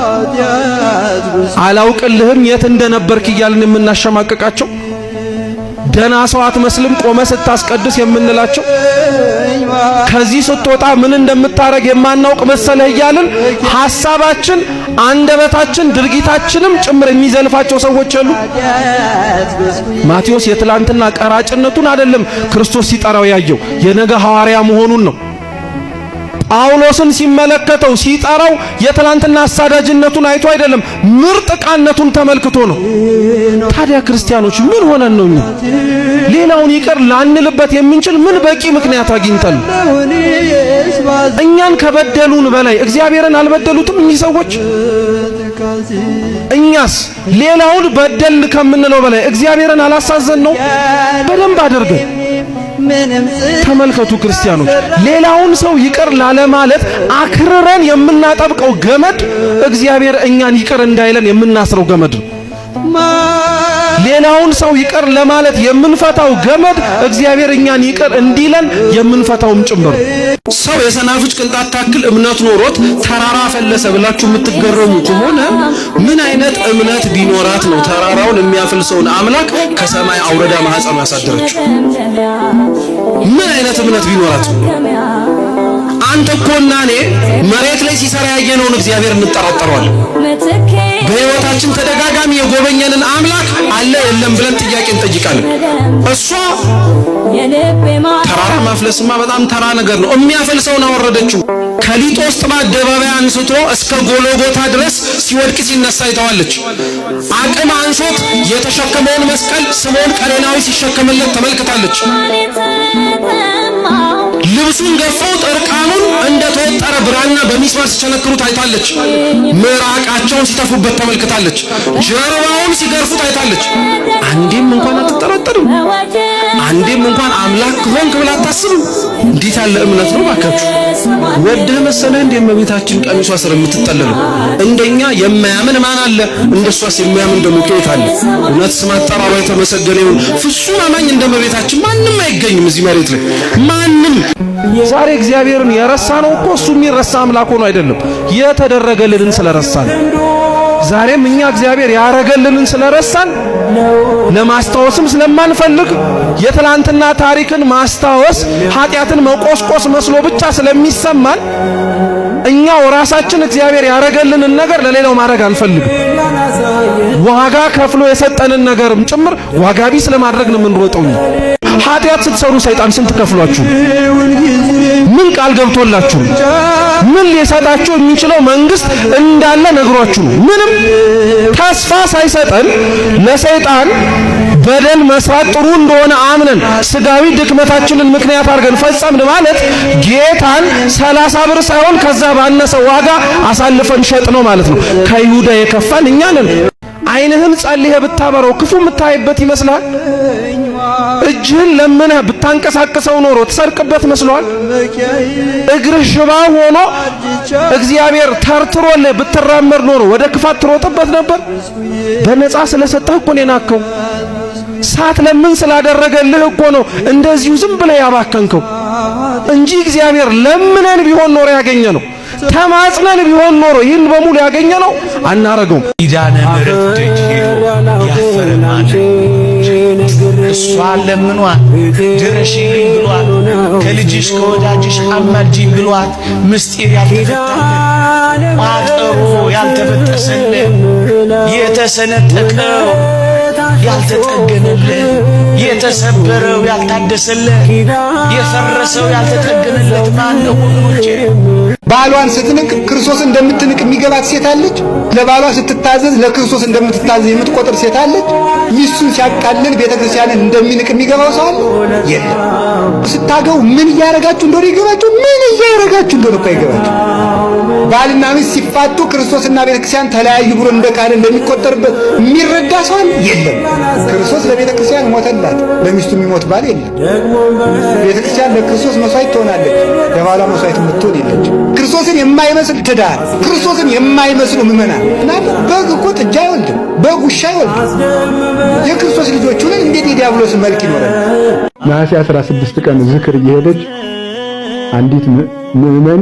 አላውቅልህም የት እንደነበርክ እያልን የምናሸማቀቃቸው፣ ደና ሰው አትመስልም ቆመ ስታስቀድስ የምንላቸው፣ ከዚህ ስትወጣ ምን እንደምታረግ የማናውቅ መሰለህ እያልን ሐሳባችን፣ አንደበታችን፣ ድርጊታችንም ጭምር የሚዘልፋቸው ሰዎች አሉ። ማቴዎስ የትላንትና ቀራጭነቱን አይደለም ክርስቶስ ሲጠራው ያየው የነገ ሐዋርያ መሆኑን ነው። ጳውሎስን ሲመለከተው ሲጠራው የትላንትና አሳዳጅነቱን አይቶ አይደለም ምርጥ ቃነቱን ተመልክቶ ነው። ታዲያ ክርስቲያኖች ምን ሆነን ነው ሌላውን ይቅር ላንልበት የምንችል ምን በቂ ምክንያት አግኝተን? እኛን ከበደሉን በላይ እግዚአብሔርን አልበደሉትም እኚህ ሰዎች? እኛስ ሌላውን በደል ከምንለው በላይ እግዚአብሔርን አላሳዘን ነው? በደንብ አድርገን ተመልከቱ ክርስቲያኖች። ሌላውን ሰው ይቅር ላለማለት አክርረን የምናጠብቀው ገመድ እግዚአብሔር እኛን ይቅር እንዳይለን የምናስረው ገመድ ነው። ሌላውን ሰው ይቅር ለማለት የምንፈታው ገመድ እግዚአብሔር እኛን ይቅር እንዲለን የምንፈታውም ጭምር። ሰው የሰናፍጭ ቅንጣት ታክል እምነት ኖሮት ተራራ ፈለሰ ብላችሁ የምትገረሙ ከሆነ ምን አይነት እምነት ቢኖራት ነው ተራራውን የሚያፈልሰውን አምላክ ከሰማይ አውረዳ ማህፀን ያሳደረችው? ምን አይነት እምነት ቢኖራት? አንተ እኮና እኔ መሬት ላይ ሲሰራ ያየነውን እግዚአብሔር እንጠራጠረዋለን። በሕይወታችን ተደጋጋሚ የጎበኘንን አምላክ አለ የለም ብለን ጥያቄ እንጠይቃለን። እሷ ተራራ ማፍለስማ በጣም ተራ ነገር ነው። የሚያፈልሰውን አወረደችው። ከሊጦስጥራ አደባባይ አንስቶ እስከ ጎሎጎታ ድረስ ሲወድቅ ሲነሳ አይተዋለች። አቅም አንሶት የተሸከመውን መስቀል ስምዖን ቀሬናዊ ሲሸከምለት ተመልክታለች። ልብሱን ገፈው እርቃኑን እንደተወጠረ ብራና በሚስማር ሲቸነክሩት አይታለች። ምራቃቸውን ሲተፉበት ተመልክታለች። ጀርባውን ሲገርፉት አይታለች። አንዴም እንኳን አትጠራጠርም። አንዴም እንኳን አምላክ ሆንክ ብላ አታስብም። እንዴት ያለ እምነት ነው ባካችሁ! ወደህ መሰለህ እንደ እመቤታችን ቀሚሷ ስር የምትጠለለው? እንደኛ የማያምን ማን አለ? እንደሷስ የሚያምን ደግሞ ከየት አለ? እውነት ስም አጠራሯ የተመሰገነ ይሁን። ፍጹም አማኝ እንደ እመቤታችን ማንም አይገኝም እዚህ መሬት ላይ ማንም። ዛሬ እግዚአብሔርን የረሳ ነው እኮ እሱ የሚረሳ አምላክ ሆኖ አይደለም፣ የተደረገልንን ስለረሳን። ዛሬም እኛ እግዚአብሔር ያረገልንን ስለረሳን ለማስታወስም ስለማንፈልግ የትላንትና ታሪክን ማስታወስ ኃጢአትን መቆስቆስ መስሎ ብቻ ስለሚሰማን እኛው ራሳችን እግዚአብሔር ያረገልንን ነገር ለሌላው ማድረግ አንፈልግም። ዋጋ ከፍሎ የሰጠንን ነገርም ጭምር ዋጋ ቢስ ለማድረግ ነው የምንሮጠው። ኃጢአት ስትሰሩ ሰይጣን ስንት ከፍሏችሁ? ምን ቃል ገብቶላችሁ? ምን ሊሰጣችሁ የሚችለው መንግስት እንዳለ ነግሯችሁ ነው? ምንም ተስፋ ሳይሰጠን ለሰይጣን በደል መስራት ጥሩ እንደሆነ አምነን ስጋዊ ድክመታችንን ምክንያት አድርገን ፈጸምን ማለት ጌታን 30 ብር ሳይሆን ከዛ ባነሰ ዋጋ አሳልፈን ሸጥ ነው ማለት ነው። ከይሁዳ የከፋን እኛ ነን። ዓይንህን ጸልየህ ብታበረው ክፉ የምታይበት ይመስላል? እጅህን ለምነህ ብታንቀሳቅሰው ኖሮ ትሰርቅበት መስሏል? እግርህ ሽባ ሆኖ እግዚአብሔር ተርትሮልህ ብትራመድ ኖሮ ወደ ክፋት ትሮጥበት ነበር? በነፃ ስለሰጠህ እኮ ነው የናከው። ሳትለምን ስላደረገልህ እኮ ነው እንደዚሁ ዝም ብለህ ያባከንከው እንጂ እግዚአብሔር ለምነን ቢሆን ኖሮ ያገኘ ነው። ተማጽነን ቢሆን ኖሮ ይህን በሙሉ ያገኘ ነው አናረገውም። ኪዳነ ምሕረት ደጅ ያፈረናል። እሷን ለምኗት ድረሽልኝ ብሏት፣ ከልጅሽ ከወዳጅሽ አማልጂኝ ብሏት፣ ምስጢር ያልተፈታለት ቋጠሮ ያልተበጠሰለት የተሰነጠቀው ያልተጠገነለት፣ የተሰበረው ያልታደሰለት፣ የፈረሰው ያልተጠገነለት ማን ነው ወገኖቼ? ባሏን ስትንቅ ክርስቶስ እንደምትንቅ የሚገባት ሴት አለች? ለባሏ ስትታዘዝ ለክርስቶስ እንደምትታዘዝ የምትቆጥር ሴት አለች? ሚስቱን ሲያቃልል ቤተክርስቲያንን እንደሚንቅ የሚገባው ሰው አለ? የለም። ስታገቡ ምን እያረጋችሁ እንደሆነ ይገባችሁ? ምን እያረጋችሁ እንደሆነ እኮ ይገባችሁ። ባልና ሚስት ሲፋቱ ክርስቶስና ቤተክርስቲያን ተለያዩ ብሎ እንደካለ እንደሚቆጠርበት የሚረዳ ሰው አለ? የለም። ክርስቶስ ለቤተክርስቲያን ሞተላት፣ ለሚስቱ የሚሞት ባል የለም። ቤተክርስቲያን ለክርስቶስ መስዋዕት ትሆናለች፣ ለባሏ መስዋዕት የምትሆን የለች። ክርስቶስን የማይመስል ትዳር፣ ክርስቶስን የማይመስሉ ምዕመናን እና በግ እኮ ጥጃ አይወልድም፣ በግ ውሻ አይወልድም። የክርስቶስ ልጆች ሆነን እንዴት የዲያብሎስ መልክ ይኖረን? ነሐሴ 16 ቀን ዝክር እየሄደች አንዲት ምዕመን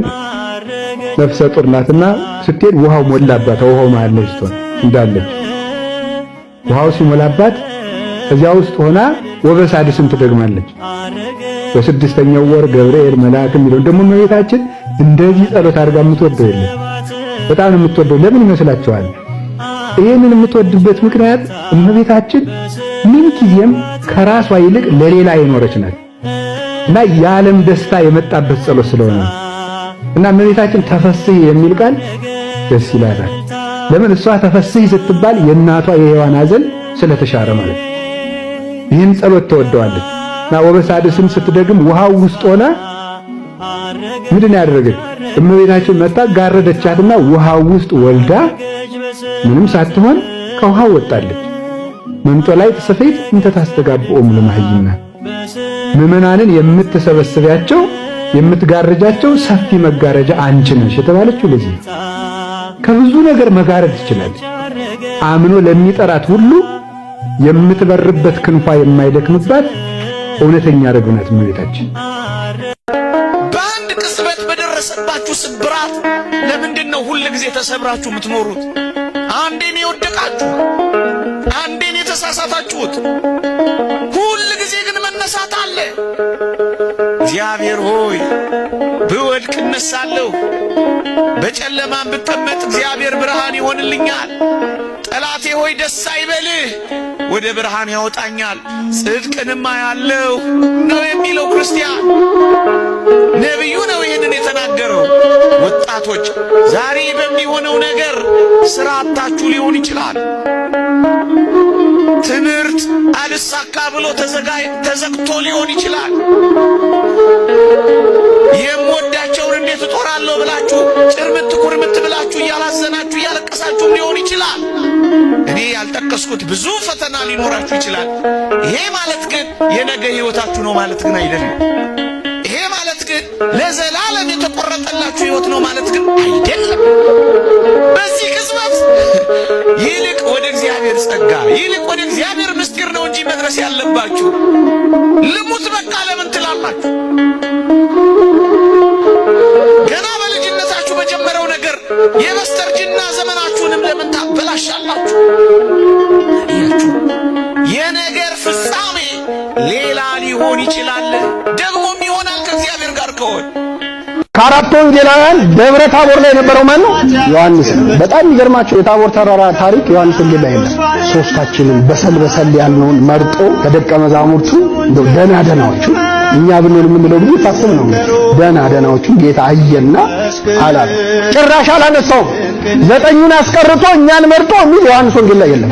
ነፍሰ ጡር ናትና ስትሄድ ውሃው ሞላባት። ውሃው መሃል ላይ ስትሆን እንዳለች ውሃው ሲሞላባት እዚያ ውስጥ ሆና ወበሳድስም ትደግማለች። በስድስተኛው ወር ገብርኤል መልአክ የሚለው ደግሞ እመቤታችን እንደዚህ ጸሎት አድርጋ የምትወደው የለም። በጣም የምትወደው ለምን ይመስላችኋል? ይሄንን የምትወድበት ምክንያት እመቤታችን ምን ጊዜም ከራሷ ይልቅ ለሌላ የኖረች ናት እና የዓለም ደስታ የመጣበት ጸሎት ስለሆነ እና እመቤታችን ተፈስሒ የሚል ቃል ደስ ይላታል። ለምን? እሷ ተፈስሒ ስትባል የእናቷ የሔዋን ሐዘን ስለተሻረ ማለት ነው። ይህን ጸሎት ተወደዋለች እና ወበሳድስም ስትደግም ውሃው ውስጥ ሆና ምንድን ያደረገች? እመቤታችን መጣ ጋረደቻትና ውሃው ውስጥ ወልዳ ምንም ሳትሆን ከውሃው ወጣለች። መንጦላዕት ስፌት እንተ ታስተጋብኦም ለማህይና ምዕመናንን የምትሰበስቢያቸው የምትጋርጃቸው ሰፊ መጋረጃ አንቺ ነሽ የተባለችው ለዚህ ከብዙ ነገር መጋረድ ትችላለች። አምኖ ለሚጠራት ሁሉ የምትበርበት ክንፏ የማይደክምባት እውነተኛ ርግብ ናት እመቤታችን። በአንድ ቅጽበት በደረሰባችሁ ስብራት ለምንድን ነው ሁል ጊዜ ተሰብራችሁ የምትኖሩት? አንዴን የወደቃችሁ፣ አንዴን የተሳሳታችሁት፣ ሁል ጊዜ ግን መነሳት አለ። እግዚአብሔር ሆይ ብወድቅ እነሳለሁ፣ በጨለማም ብቀመጥ እግዚአብሔር ብርሃን ይሆንልኛል። ጠላቴ ሆይ ደስ አይበልህ፣ ወደ ብርሃን ያወጣኛል፣ ጽድቅንማ ያለው ነው የሚለው ክርስቲያን ነቢዩ ነው ይህንን የተናገረው። ወጣቶች ዛሬ በሚሆነው ነገር ስራ አጣችሁ ሊሆን ይችላል። ትምህርት አልሳካ ብሎ ተዘግቶ ሊሆን ይችላል። የምወዳቸውን እንዴት እጦራለሁ ብላችሁ ጭርምት ኩርምት ብላችሁ እያላዘናችሁ እያለቀሳችሁ ሊሆን ይችላል። እኔ ያልጠቀስኩት ብዙ ፈተና ሊኖራችሁ ይችላል። ይሄ ማለት ግን የነገ ህይወታችሁ ነው ማለት ግን አይደለም። ይሄ ማለት ግን ለዘላለም የተቆረጠላችሁ ህይወት ነው ማለት ግን አይደለም። በዚህ ቅጽበት ይልቅ ወደ እግዚአብሔር ጸጋ፣ ይልቅ ወደ እግዚአብሔር ምስጢር ነው እንጂ መድረስ ያለባችሁ። ልሙት በቃ ለምን ትላላችሁ? ገና በልጅነታችሁ በጀመረው ነገር የበስተርጅና ዘመናችሁንም ለምን ታበላሻላችሁ? የነገር ፍጻሜ ሌላ ሊሆን ይችላል፣ ደግሞም ይሆናል ከእግዚአብሔር ጋር ከሆነ። ከአራቱ ወንጌላውያን ደብረ ታቦር ላይ የነበረው ማን ነው? ዮሐንስ። በጣም የሚገርማቸው የታቦር ተራራ ታሪክ ዮሐንስ ወንጌል ላይ የለም። ሶስታችንን በሰል ያልነውን መርጦ ከደቀ መዛሙርቱ እንደው ደናዎቹ እኛ ብንሆን የምንለው ብዙ ታስብ ነው። ደናዎቹን ጌታ አየና አላት። ጭራሽ አላነሳውም። ዘጠኙን አስቀርቶ እኛን መርጦ የሚል ዮሐንስ ወንጌል ላይ የለም።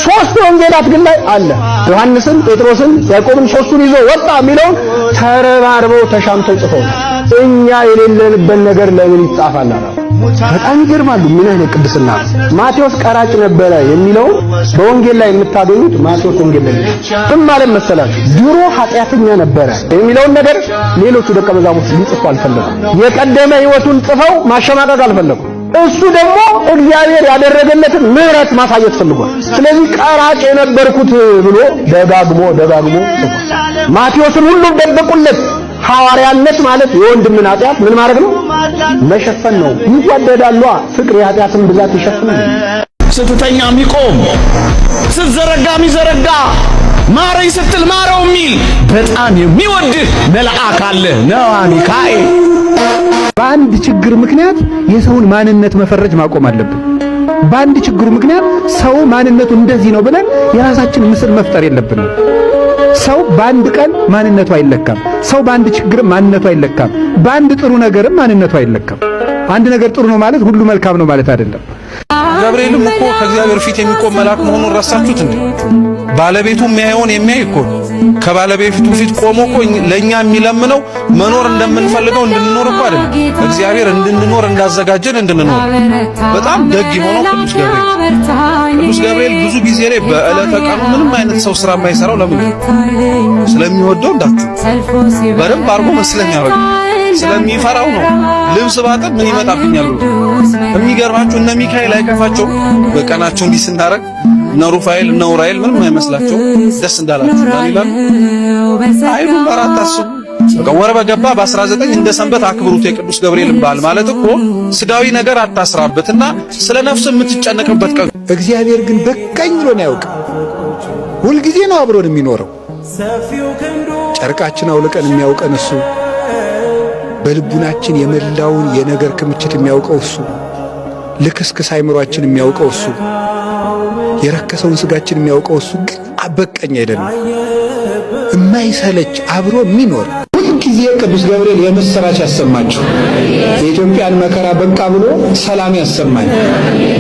ሶስቱ ወንጌላት ግን ላይ አለ። ዮሐንስን፣ ጴጥሮስን፣ ያዕቆብን ሶስቱን ይዞ ወጣ የሚለውን ተረባርበው ተሻምተው ጽፈው እኛ የሌለንበት ነገር ለምን ይጻፋል አላ። በጣም ይገርማሉ። ምን አይነት ቅድስና! ማቴዎስ ቀራጭ ነበረ የሚለው በወንጌል ላይ የምታገኙት ማቴዎስ ወንጌል ላይ ምን ማለት መሰላችሁ? ድሮ ኃጢአተኛ ነበረ የሚለውን ነገር ሌሎቹ ደቀ መዛሙርት ሊጽፉ አልፈለጉም። የቀደመ ሕይወቱን ጽፈው ማሸማቀቅ አልፈለጉም። እሱ ደግሞ እግዚአብሔር ያደረገለትን ምሕረት ማሳየት ፈልጓል። ስለዚህ ቀራጭ የነበርኩት ብሎ ደጋግሞ ጽፏል። ማቴዎስን ሁሉም ደበቁለት። ሐዋርያነት ማለት የወንድምን ኃጢአት ምን ማድረግ ነው? መሸፈን ነው። ይዋደዳሉ። ፍቅር የኃጢአትን ብዛት ይሸፍናል። ስትተኛ የሚቆም ስትዘረጋ የሚዘረጋ ማረኝ ስትል ማረው የሚል በጣም የሚወድህ መልአክ አለ ነው ሚካኤል። በአንድ ችግር ምክንያት የሰውን ማንነት መፈረጅ ማቆም አለብን። በአንድ ችግሩ ምክንያት ሰው ማንነቱ እንደዚህ ነው ብለን የራሳችን ምስል መፍጠር የለብንም። ሰው በአንድ ቀን ማንነቱ አይለካም። ሰው በአንድ ችግር ማንነቱ አይለካም። በአንድ ጥሩ ነገርም ማንነቱ አይለካም። አንድ ነገር ጥሩ ነው ማለት ሁሉ መልካም ነው ማለት አይደለም። ገብርኤልም እኮ ከእግዚአብሔር ፊት የሚቆም መልአክ መሆኑን ረሳችሁት እንዴ? ባለቤቱ የሚያየውን የሚያይ እኮ ከባለቤቱ ፊት ቆሞ እኮ ለኛ የሚለምነው መኖር እንደምንፈልገው እንድንኖር እኮ አይደለም። እግዚአብሔር እንድንኖር እንዳዘጋጀን እንድንኖር። በጣም ደግ የሆነው ቅዱስ ገብርኤል ብዙ ጊዜ ላይ በዕለተ ቀኑ ምንም አይነት ሰው ስራ የማይሰራው ለምን? ስለሚወደው እንዳትሉ በደንብ አድርጎ ስለሚያደርግ ስለሚፈራው ነው። ልብስ ባጠብ ምን ይመጣብኛል ብሎ የሚገርማችሁ እነ ሚካኤል አይከፋቸው በቀናቸው እንዲህ ስናረግ እነ ሩፋኤል እነ ኡራኤል ምንም አይመስላቸው ደስ እንዳላችሁ ይላል። አይሉ በራት አስቡ። በቃ ወር በገባ በ19 እንደ ሰንበት አክብሩት የቅዱስ ገብርኤልን በዓል ማለት እኮ ስጋዊ ነገር አታስራበትና ስለ ነፍስ የምትጨነቅበት ቀን። እግዚአብሔር ግን በቃኝ ብሎ ነው ያውቅ። ሁልጊዜ ነው አብሮን የሚኖረው። ጨርቃችን አውልቀን የሚያውቀን እሱ፣ በልቡናችን የመላውን የነገር ክምችት የሚያውቀው እሱ፣ ልክስክስ አይምሯችን የሚያውቀው እሱ፣ የረከሰውን ስጋችን የሚያውቀው እሱ ግን አበቀኝ አይደለም። የማይሰለች አብሮ የሚኖር ሁልጊዜ ቅዱስ ገብርኤል የምስራች ያሰማችሁ። የኢትዮጵያን መከራ በቃ ብሎ ሰላም ያሰማኝ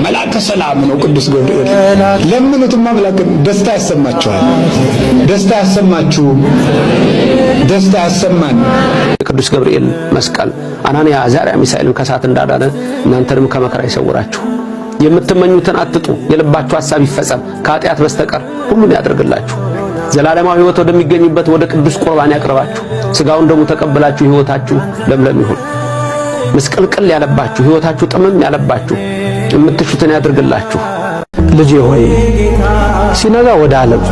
መልአከ ሰላም ነው ቅዱስ ገብርኤል። ለምኑትማ መልአከ ደስታ ያሰማችኋል። ደስታ ያሰማችሁ፣ ደስታ ያሰማን። ቅዱስ ገብርኤል መስቀል አናንያ አዛርያ ሚሳኤልን ከእሳት እንዳዳነ እናንተንም ከመከራ ይሰውራችሁ። የምትመኙትን አትጡ፣ የልባችሁ ሐሳብ ይፈጸም፣ ከኃጢአት በስተቀር ሁሉን ያደርግላችሁ። ዘላለማዊ ሕይወት ወደሚገኝበት ወደ ቅዱስ ቁርባን ያቅርባችሁ። ሥጋውን ደሙ ተቀበላችሁ ሕይወታችሁ ለምለም ይሁን። ምስቅልቅል ያለባችሁ ሕይወታችሁ ጥምም ያለባችሁ የምትሹትን ያድርግላችሁ። ልጄ ሆይ ሲነጋ ወደ ዓለም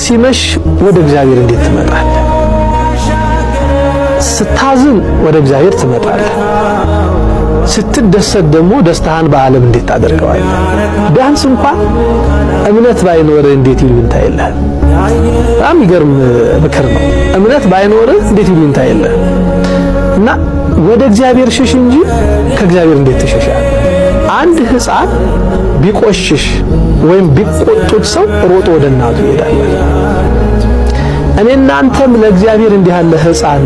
ሲመሽ ወደ እግዚአብሔር እንዴት ትመጣለህ? ስታዝን ወደ እግዚአብሔር ትመጣለህ። ስትደሰት ደግሞ ደስታህን በዓለም እንዴት ታደርገዋለህ? ቢያንስ እንኳን እምነት ባይኖርህ እንዴት ይሉኝታ የለህ? በጣም ይገርም ምክር ነው። እምነት ባይኖርህ እንዴት ይሉኝታ የለህ? እና ወደ እግዚአብሔር ሽሽ እንጂ ከእግዚአብሔር እንዴት ትሸሻለህ? አንድ ሕፃን ቢቆሽሽ ወይም ቢቆጡት ሰው ሮጦ ወደ እናቱ ይሄዳል። እኔ እናንተም ለእግዚአብሔር እንዲህ ያለ ሕፃን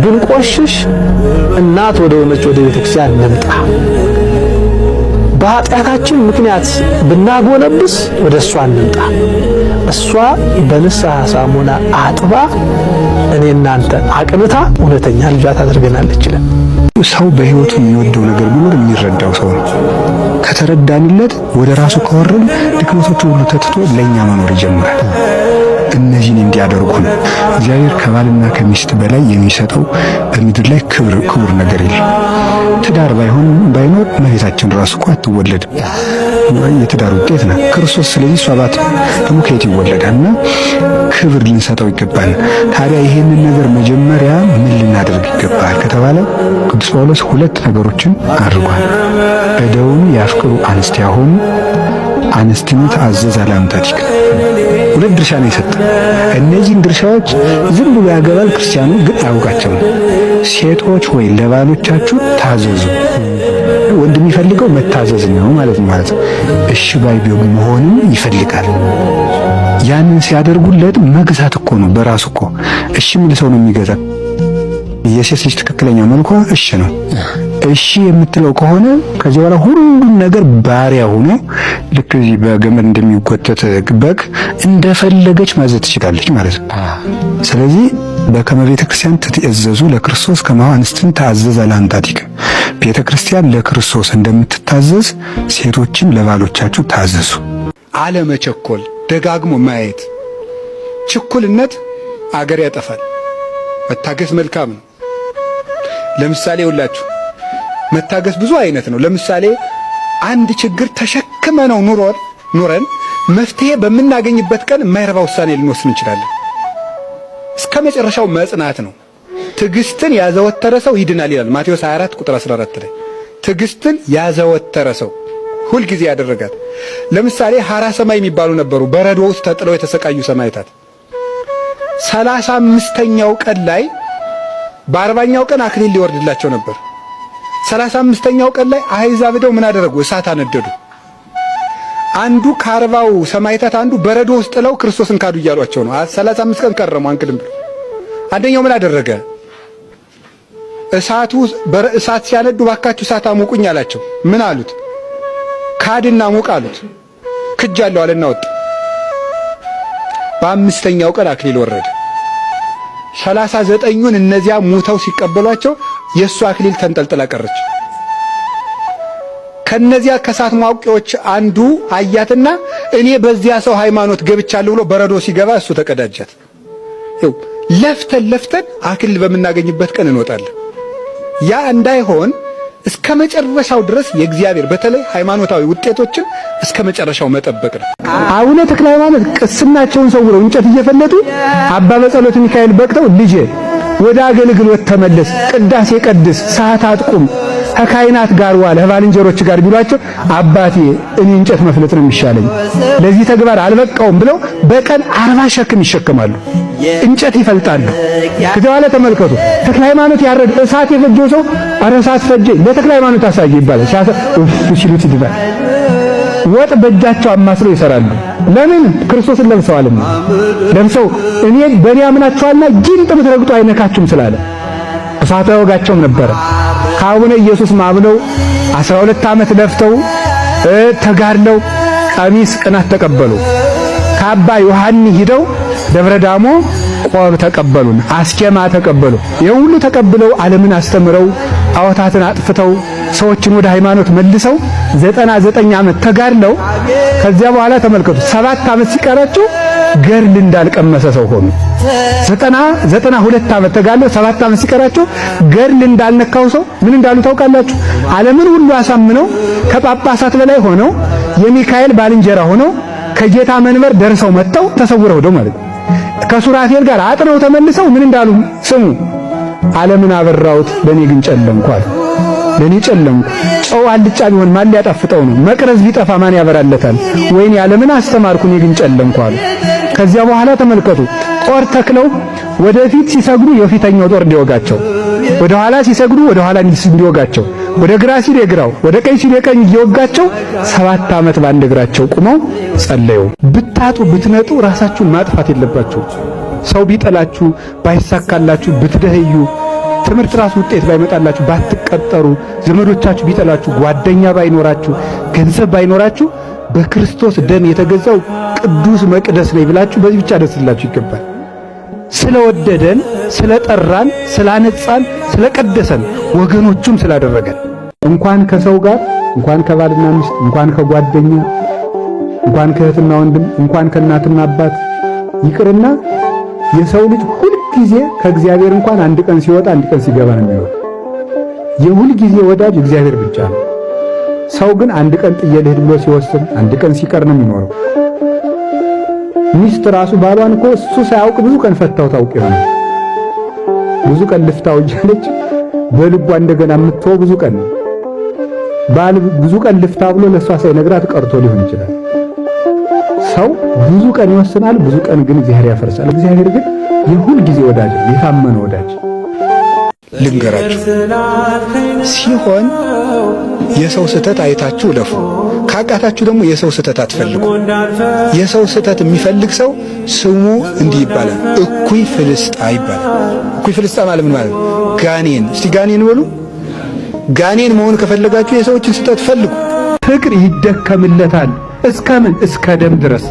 ብንቆሽሽ እናት ወደ ሆነች ወደ ቤተክርስቲያን እንምጣ። በኃጢአታችን ምክንያት ብናጎነብስ ወደ እሷ እንምጣ። እሷ በንስሐ ሳሙና አጥባ እኔ እናንተ አቅንታ እውነተኛ ልጇ ታደርገናለች። ሰው በሕይወቱ የሚወደው ነገር ቢኖር የሚረዳው ሰው ነው። ከተረዳንለት ወደ ራሱ ከወረን ድክመቶቹ ሁሉ ተትቶ ለኛ መኖር ይጀምራል። እነዚህን እንዲያደርጉን እግዚአብሔር ከባልና ከሚስት በላይ የሚሰጠው በምድር ላይ ክቡር ነገር የለም። ትዳር ባይኖር እመቤታችን ራሱ እኮ አትወለድም። የትዳር ውጤት ናት ክርስቶስ። ስለዚህ እሷ ደግሞ ከየት ይወለዳልና ክብር ልንሰጠው ይገባል። ታዲያ ይሄንን ነገር መጀመሪያ ምን ልናደርግ ይገባል ከተባለ ቅዱስ ጳውሎስ ሁለት ነገሮችን አድርጓል። እደውን ያፍቅሩ አንስቲያሆሙ አንስትኒ ተአዘዛ ለአምታቲክ። ሁለት ድርሻ ነው የሰጠ። እነዚህን ድርሻዎች ዝም ብሎ ያገባል ክርስቲያኑ ግን አያውቃቸውም። ሴቶች ወይ ለባሎቻችሁ ታዘዙ። ወንድ የሚፈልገው መታዘዝ ነው ማለት ነው። እሺ ባይ ቢሆን መሆንን ይፈልጋል። ያንን ሲያደርጉለት መግዛት እኮ ነው በራሱ እኮ። እሺ ምን ሰው ነው የሚገዛ? የሴት ልጅ ትክክለኛ መልኳ እሺ ነው። እሺ የምትለው ከሆነ ከዚህ በኋላ ሁሉም ነገር ባሪያ ሆኖ ልክ እዚህ በገመድ እንደሚጎተት በግ እንደፈለገች ማዘዝ ትችላለች ማለት ነው። ስለዚህ በከመ ቤተ ክርስቲያን ትትእዘዙ ለክርስቶስ ከመ አንስትን ተአዘዛ ለአንታቲክ። ቤተ ክርስቲያን ለክርስቶስ እንደምትታዘዝ ሴቶችም ለባሎቻችሁ ታዘዙ። አለመቸኮል፣ ደጋግሞ ማየት። ችኩልነት አገር ያጠፋል። መታገስ መልካም ነው። ለምሳሌ ሁላችሁ መታገስ ብዙ አይነት ነው። ለምሳሌ አንድ ችግር ተሸክመነው ኑረን መፍትሄ በምናገኝበት ቀን የማይረባ ውሳኔ ልንወስን እንችላለን። እስከ መጨረሻው መጽናት ነው። ትዕግስትን ያዘወተረ ሰው ይድናል ይላል ማቴዎስ 24 ቁጥር 14 ላይ። ትዕግስትን ያዘወተረ ሰው ሁልጊዜ ያደረጋት። ለምሳሌ ሐራ ሰማይ የሚባሉ ነበሩ፣ በረዶ ውስጥ ተጥለው የተሰቃዩ ሰማዕታት። 35ኛው ቀን ላይ በ40ኛው ቀን አክሊል ሊወርድላቸው ነበር። 35ኛው ቀን ላይ አሕዛብ ደው ምን አደረጉ? እሳት አነደዱ። አንዱ ከ40ው ሰማዕታት አንዱ በረዶ ውስጥ ጥለው ክርስቶስን ካዱ እያሏቸው ነው። 35 ቀን ከረሙ አንክድም ብሎ። አንደኛው ምን አደረገ? እሳት ሲያነዱ ባካችሁ እሳት አሙቁኝ አላቸው። ምን አሉት? ካድና ሙቅ አሉት። ክጃለሁ አለና ወጣ። በ5ኛው ቀን አክሊል ወረደ። 39ኙን እነዚያ ሙተው ሲቀበሏቸው የእሱ አክሊል ተንጠልጥላ ቀረች። ከነዚያ ከእሳት ማውቂዎች አንዱ አያትና እኔ በዚያ ሰው ሃይማኖት ገብቻለሁ ብሎ በረዶ ሲገባ እሱ ተቀዳጃት። ይኸው ለፍተን አክሊል በምናገኝበት ቀን እንወጣለን። ያ እንዳይሆን እስከ መጨረሻው ድረስ የእግዚአብሔር በተለይ ሃይማኖታዊ ውጤቶችን እስከ መጨረሻው መጠበቅ ነው። አቡነ ተክለ ሃይማኖት ቅስናቸውን ሰውረው እንጨት እየፈለጡ አባ በጸሎት ሚካኤል በቅተው ልጄ ወደ አገልግሎት ተመለስ፣ ቅዳሴ ቀድስ፣ ሰዓት አጥቁም፣ ከካህናት ጋር ዋል፣ ከባልንጀሮች ጋር ቢሏቸው አባቴ እኔ እንጨት መፍለጥ ነው የሚሻለኝ ለዚህ ተግባር አልበቃውም ብለው በቀን 40 ሸክም ይሸከማሉ፣ እንጨት ይፈልጣሉ። ከዚያ በኋላ ተመልከቱ ተክለ ሃይማኖት ያረድ እሳት የፈጀው ሰው ኧረ እሳት ፈጀኝ ለተክለ ሃይማኖት አሳየ ይባላል። ሲሉት ይድናል። ወጥ በእጃቸው አማስለው ይሰራሉ። ለምን? ክርስቶስን ለብሰዋልና። ለብሰው እኔ በእኔ አምናችኋልና ጊንጥ ብትረግጡ አይነካችሁም ስላለ እሳቱ አይወጋቸውም ነበረ። ከአቡነ ኢየሱስ ማምነው 12 ዓመት ለፍተው ተጋድለው ቀሚስ ቅናት ተቀበሉ። ከአባ ዮሐኒ ሂደው ደብረ ዳሞ ቆብ ተቀበሉን፣ አስኬማ ተቀበሉ። የሁሉ ተቀብለው ዓለምን አስተምረው ጣዖታትን አጥፍተው ሰዎችን ወደ ሃይማኖት መልሰው 99 ዓመት ተጋድለው ከዚያ በኋላ ተመልከቱ 7 ዓመት ሲቀራቸው ገርል እንዳልቀመሰ ሰው ሆኑ። 92 ዓመት ተጋድለው 7 ዓመት ሲቀራቸው ገርል እንዳልነካው ሰው ምን እንዳሉ ታውቃላችሁ? ዓለምን ሁሉ አሳምነው ከጳጳሳት በላይ ሆነው የሚካኤል ባልንጀራ ሆነው ከጌታ መንበር ደርሰው መጥተው ተሰውረው ሄደው ማለት ነው። ከሱራፌል ጋር አጥነው ተመልሰው ምን እንዳሉ ስሙ። ዓለምን አበራሁት ለኔ ግን ጨለምኩ አሉ። ለኔ ጨለምኩ። ጨው አልጫ ቢሆን ማን ሊያጣፍጠው ነው? መቅረዝ ቢጠፋ ማን ያበራለታል? ወይኔ ዓለምን አስተማርኩ እኔ ግን ጨለምኩ አሉ። ከዚያ በኋላ ተመልከቱ ጦር ተክለው ወደፊት ሲሰግዱ የፊተኛው ጦር እንዲወጋቸው፣ ወደ ኋላ ሲሰግዱ ወደ ኋላ እንዲወጋቸው፣ ወደ ግራ ሲል የግራው ወደ ቀኝ ሲል የቀኝ እየወጋቸው 7 ዓመት በአንድ እግራቸው ቁመው ጸለዩ። ብታጡ ብትነጡ ራሳችሁን ማጥፋት የለባችሁ። ሰው ቢጠላችሁ ባይሳካላችሁ ብትደህዩ ትምህርት ራሱ ውጤት ባይመጣላችሁ ባትቀጠሩ ዘመዶቻችሁ ቢጠላችሁ ጓደኛ ባይኖራችሁ ገንዘብ ባይኖራችሁ በክርስቶስ ደም የተገዛው ቅዱስ መቅደስ ነው ብላችሁ በዚህ ብቻ ደስላችሁ ይገባል። ስለወደደን ስለጠራን ስላነጻን ስለቀደሰን ወገኖቹም ስላደረገን እንኳን ከሰው ጋር እንኳን ከባልና ሚስት እንኳን ከጓደኛ እንኳን ከእህትና ወንድም እንኳን ከእናትና አባት ይቅርና የሰው ልጅ ሁሉ ጊዜ ከእግዚአብሔር እንኳን አንድ ቀን ሲወጣ አንድ ቀን ሲገባ ነው የሚኖር። የሁል ጊዜ ወዳጅ እግዚአብሔር ብቻ ነው። ሰው ግን አንድ ቀን ጥዬ ልሂድ ብሎ ሲወስን አንድ ቀን ሲቀር ነው የሚኖረው። ሚስት ራሱ ባሏን እኮ እሱ ሳያውቅ ብዙ ቀን ፈታው ታውቅ ይሆናል። ብዙ ቀን ልፍታው እያለች በልቧ እንደገና የምትተው ብዙ ቀን ነው። ባል ብዙ ቀን ልፍታ ብሎ ለሷ ሳይነግራት ቀርቶ ሊሆን ይችላል። ሰው ብዙ ቀን ይወስናል፣ ብዙ ቀን ግን እግዚአብሔር ያፈርሳል። እግዚአብሔር ግን የሁል ጊዜ ወዳጅ፣ የታመነ ወዳጅ። ልንገራችሁ ሲሆን የሰው ስህተት አይታችሁ ለፉ። ካቃታችሁ ደግሞ የሰው ስህተት አትፈልጉ። የሰው ስህተት የሚፈልግ ሰው ስሙ እንዲህ ይባላል፣ እኩይ ፍልስጣ ይባላል። እኩይ ፍልስጣ ማለት ምን ማለት ነው? ጋኔን። እስቲ ጋኔን በሉ። ጋኔን መሆን ከፈለጋችሁ የሰዎችን ስህተት ፈልጉ። ፍቅር ይደከምለታል። እስከምን? እስከ ደም ድረስ።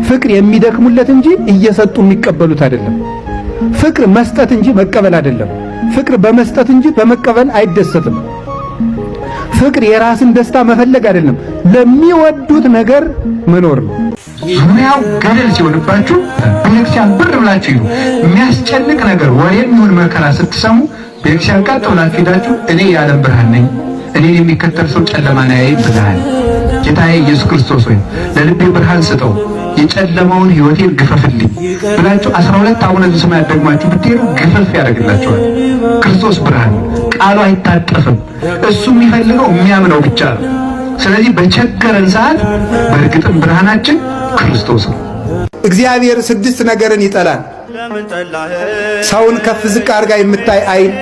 ፍቅር የሚደክሙለት እንጂ እየሰጡ የሚቀበሉት አይደለም። ፍቅር መስጠት እንጂ መቀበል አይደለም። ፍቅር በመስጠት እንጂ በመቀበል አይደሰትም። ፍቅር የራስን ደስታ መፈለግ አይደለም፣ ለሚወዱት ነገር መኖር ነው። ዙሪያው ገደል ሲሆንባችሁ ቤተክርስቲያን ብር ብላችሁ ይሉ የሚያስጨንቅ ነገር ወሬም ይሁን መከራ ስትሰሙ ቤተክርስቲያን ቀጥ ብላችሁ ሄዳችሁ እኔ የዓለም ብርሃን ነኝ፣ እኔን የሚከተል ሰው ጨለማን አያይም ብለሃል። ጌታዬ ኢየሱስ ክርስቶስ ሆይ ለልቤ ብርሃን ስጠው፣ የጨለማውን ሕይወቴን ግፈፍልኝ ብላችሁ 12 አቡነ ዘበሰማያት ደግማችሁ ብትሄዱ ግፈፍ ያደርግላችኋል። ክርስቶስ ብርሃን፣ ቃሉ አይታጠፍም። እሱ የሚፈልገው የሚያምነው ብቻ ነው። ስለዚህ በቸገረን ሰዓት በእርግጥም ብርሃናችን ክርስቶስ ነው። እግዚአብሔር 6 ነገርን ይጠላል። ሰውን ከፍ ዝቅ አድርጋ የምታይ ዓይን፣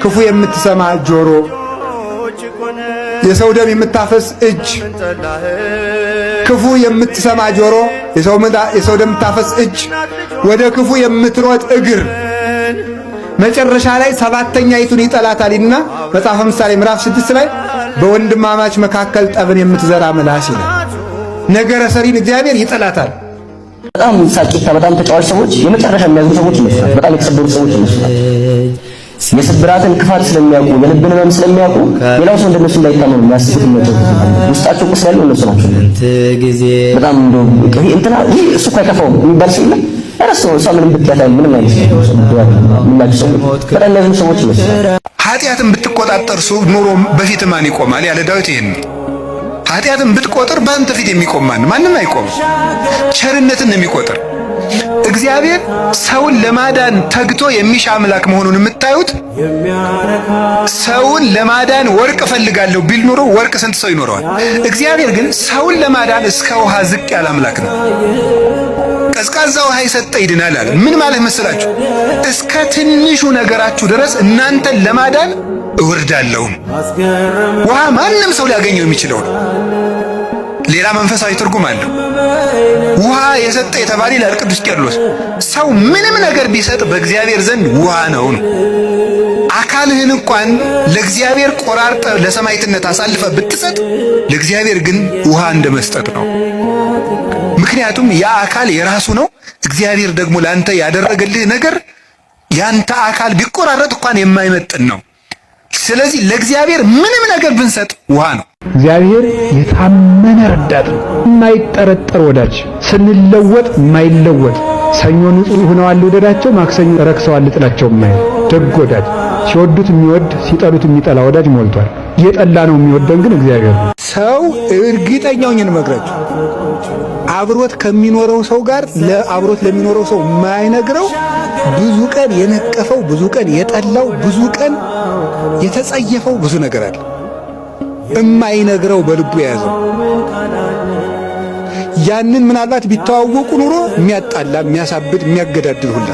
ክፉ የምትሰማ ጆሮ፣ የሰው ደም የምታፈስ እጅ፣ ክፉ የምትሰማ ጆሮ፣ የሰው ደም የምታፈስ እጅ፣ ወደ ክፉ የምትሮጥ እግር፣ መጨረሻ ላይ ሰባተኛይቱን ይጠላታልና መጽሐፈ ምሳሌ ምዕራፍ 6 ላይ በወንድማማች መካከል ጠብን የምትዘራ ምላስ ይላል። ነገረ ሰሪን እግዚአብሔር ይጠላታል። በጣም ሳቂታ፣ በጣም ተጫዋች ሰዎች የመጨረሻ የሚያዝኑ ሰዎች ይመስላል። በጣም የተሰበሩ ሰዎች ይመስላል። የስብራትን ክፋት ስለሚያውቁ የልብን ህመም ስለሚያውቁ ሌላው ሰው እንደነሱ እንዳይታመኑ የሚያስቡት ነው። ውስጣቸው ቁስል ያለው እነሱ ናቸው። በጣም እንደው እንትና እሱ እኮ አይከፋውም የሚባል ሰው የለም። ሰው ምንም ብትያታ ምንም አይመስልም። በጣም የሚያዝኑ ሰዎች ይመስላል። ኃጢአትን ብትቆጣጠር ኑሮ በፊት ማን ይቆማል ያለ ዳዊት ይሄን ነው። ኃጢአትን ብትቆጥር በአንተ ፊት የሚቆም ማንም አይቆምም። ቸርነትን ነው የሚቆጥር እግዚአብሔር። ሰውን ለማዳን ተግቶ የሚሻ አምላክ መሆኑን የምታዩት ሰውን ለማዳን ወርቅ እፈልጋለሁ ቢል ኑሮ ወርቅ ስንት ሰው ይኖረዋል? እግዚአብሔር ግን ሰውን ለማዳን እስከ ውሃ ዝቅ ያለ አምላክ ነው። ቀዝቃዛ ውሃ የሰጠ ይድናል አለ። ምን ማለት መስላችሁ? እስከ ትንሹ ነገራችሁ ድረስ እናንተን ለማዳን እወርዳለሁ። ውሃ ማንም ሰው ሊያገኘው የሚችለው ነው። ሌላ መንፈሳዊ ትርጉም አለው። ውሃ የሰጠ የተባለ ይላል ቅዱስ ቄርሎስ። ሰው ምንም ነገር ቢሰጥ በእግዚአብሔር ዘንድ ውሃ ነው። አካልህን እንኳን ለእግዚአብሔር ቆራርጠ ለሰማዕትነት አሳልፈ ብትሰጥ ለእግዚአብሔር ግን ውሃ እንደመስጠት ነው። ምክንያቱም ያ አካል የራሱ ነው። እግዚአብሔር ደግሞ ላንተ ያደረገልህ ነገር ያንተ አካል ቢቆራረጥ እንኳን የማይመጥን ነው። ስለዚህ ለእግዚአብሔር ምንም ነገር ብንሰጥ ውሃ ነው። እግዚአብሔር የታመነ ረዳት ነው፣ የማይጠረጠር ወዳጅ፣ ስንለወጥ የማይለወጥ ሰኞ ንጹሕ ሆነዋል ልውደዳቸው፣ ማክሰኞ ረክሰዋል ልጥላቸው የማይል ደግ ወዳጅ፣ ሲወዱት የሚወድ ሲጠሉት የሚጠላ ወዳጅ ሞልቷል። እየጠላ ነው የሚወደን ግን እግዚአብሔር ነው። ሰው እርግጠኛው ነኝ መግራችሁ አብሮት ከሚኖረው ሰው ጋር ለአብሮት ለሚኖረው ሰው የማይነግረው ብዙ ቀን የነቀፈው ብዙ ቀን የጠላው ብዙ ቀን የተጸየፈው ብዙ ነገር አለ። የማይነግረው በልቡ የያዘው ያንን ምናልባት ቢተዋወቁ ኑሮ የሚያጣላ የሚያሳብድ የሚያገዳድል ሁላ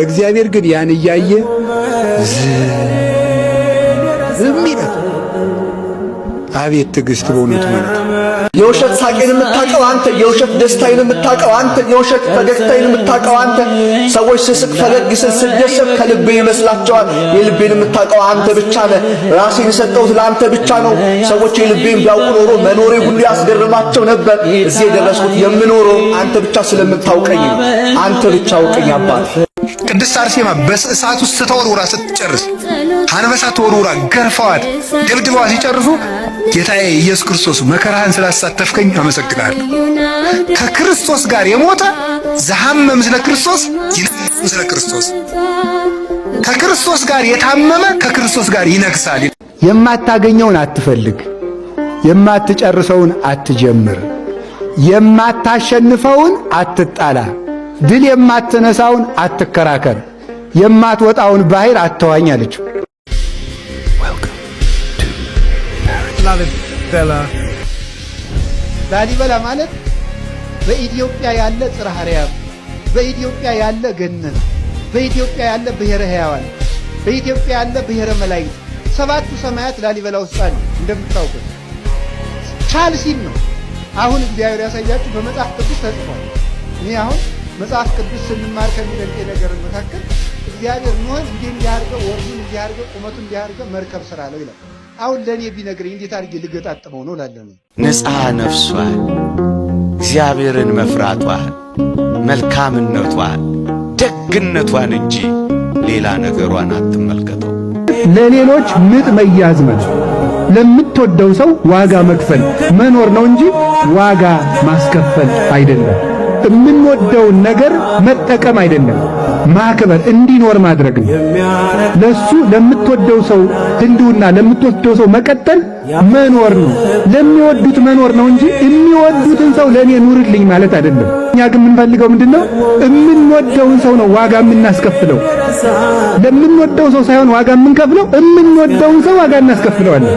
እግዚአብሔር ግን ያን እያየ ዝም ይላል። አቤት ትዕግስት በእውነቱ ማለት የውሸት ሳቄን የምታውቀው አንተ፣ የውሸት ደስታዬን የምታውቀው አንተ፣ የውሸት ፈገግታዬን የምታውቀው አንተ። ሰዎች ስስቅ ፈገግ ስል ስደሰት ከልቤ ይመስላቸዋል። የልቤን የምታውቀው አንተ ብቻ ነህ። ራሴን የሰጠሁት ለአንተ ብቻ ነው። ሰዎች የልቤን ቢያውቁ ኖሮ መኖሬ ሁሉ ያስገርማቸው ነበር። እዚህ የደረስኩት የምኖረው አንተ ብቻ ስለምታውቀኝ ነው። አንተ ብቻ አውቀኝ አባት። ቅድስት አርሴማ በእሳት ውስጥ ተወርውራ ስትጨርስ አንበሳ ተወርውራ ገርፈዋት ደብድበዋ ሲጨርሱ ጌታዬ ኢየሱስ ክርስቶስ መከራህን ስላሳተፍከኝ አመሰግናለሁ። ከክርስቶስ ጋር የሞተ ዘሐመ ምስለ ክርስቶስ ይነግሣል ምስለ ክርስቶስ። ከክርስቶስ ጋር የታመመ ከክርስቶስ ጋር ይነግሣል። የማታገኘውን አትፈልግ፣ የማትጨርሰውን አትጀምር፣ የማታሸንፈውን አትጣላ፣ ድል የማትነሳውን አትከራከር፣ የማትወጣውን ባህር አትዋኝ አለችው። ላሊበላ ማለት በኢትዮጵያ ያለ ጽርሐ አርያም፣ በኢትዮጵያ ያለ ገነት፣ በኢትዮጵያ ያለ ብሔረ ሕያዋን፣ በኢትዮጵያ ያለ ብሔረ መላእክት፣ ሰባቱ ሰማያት ላሊበላ ውስጥ አሉ። እንደምታውቁት ቻል ሲል ነው። አሁን እግዚአብሔር ያሳያችሁ በመጽሐፍ ቅዱስ ተጽፏል። እኔ አሁን መጽሐፍ ቅዱስ ስንማር ከሚደንቀኝ ነገር መካከል እግዚአብሔር ኖህን እንዲያርገው ወርዱን እንዲያርገው ቁመቱን እንዲያርገው መርከብ ስራ ነው ይላል። አሁን ለኔ ቢነግረኝ እንዴት አድርጌ ልገጣጥመው ነው ላለኝ ንጽሐ ነፍሷን እግዚአብሔርን መፍራቷን መልካምነቷን ደግነቷን እንጂ ሌላ ነገሯን አትመልከተው። ለሌሎች ምጥ መያዝ ማለት ለምትወደው ሰው ዋጋ መክፈል መኖር ነው እንጂ ዋጋ ማስከፈል አይደለም። የምንወደውን ነገር መጠቀም አይደለም፣ ማክበር እንዲኖር ማድረግ ነው። ለሱ ለምትወደው ሰው ህልውና ለምትወደው ሰው መቀጠል መኖር ነው። ለሚወዱት መኖር ነው እንጂ የሚወዱትን ሰው ለኔ ኑርልኝ ማለት አይደለም። እኛ ግን የምንፈልገው ምንድነው? የምንወደውን ሰው ነው ዋጋ የምናስከፍለው። ለምንወደው ሰው ሳይሆን ዋጋ የምንከፍለው የምንወደውን ሰው ዋጋ እናስከፍለዋለን።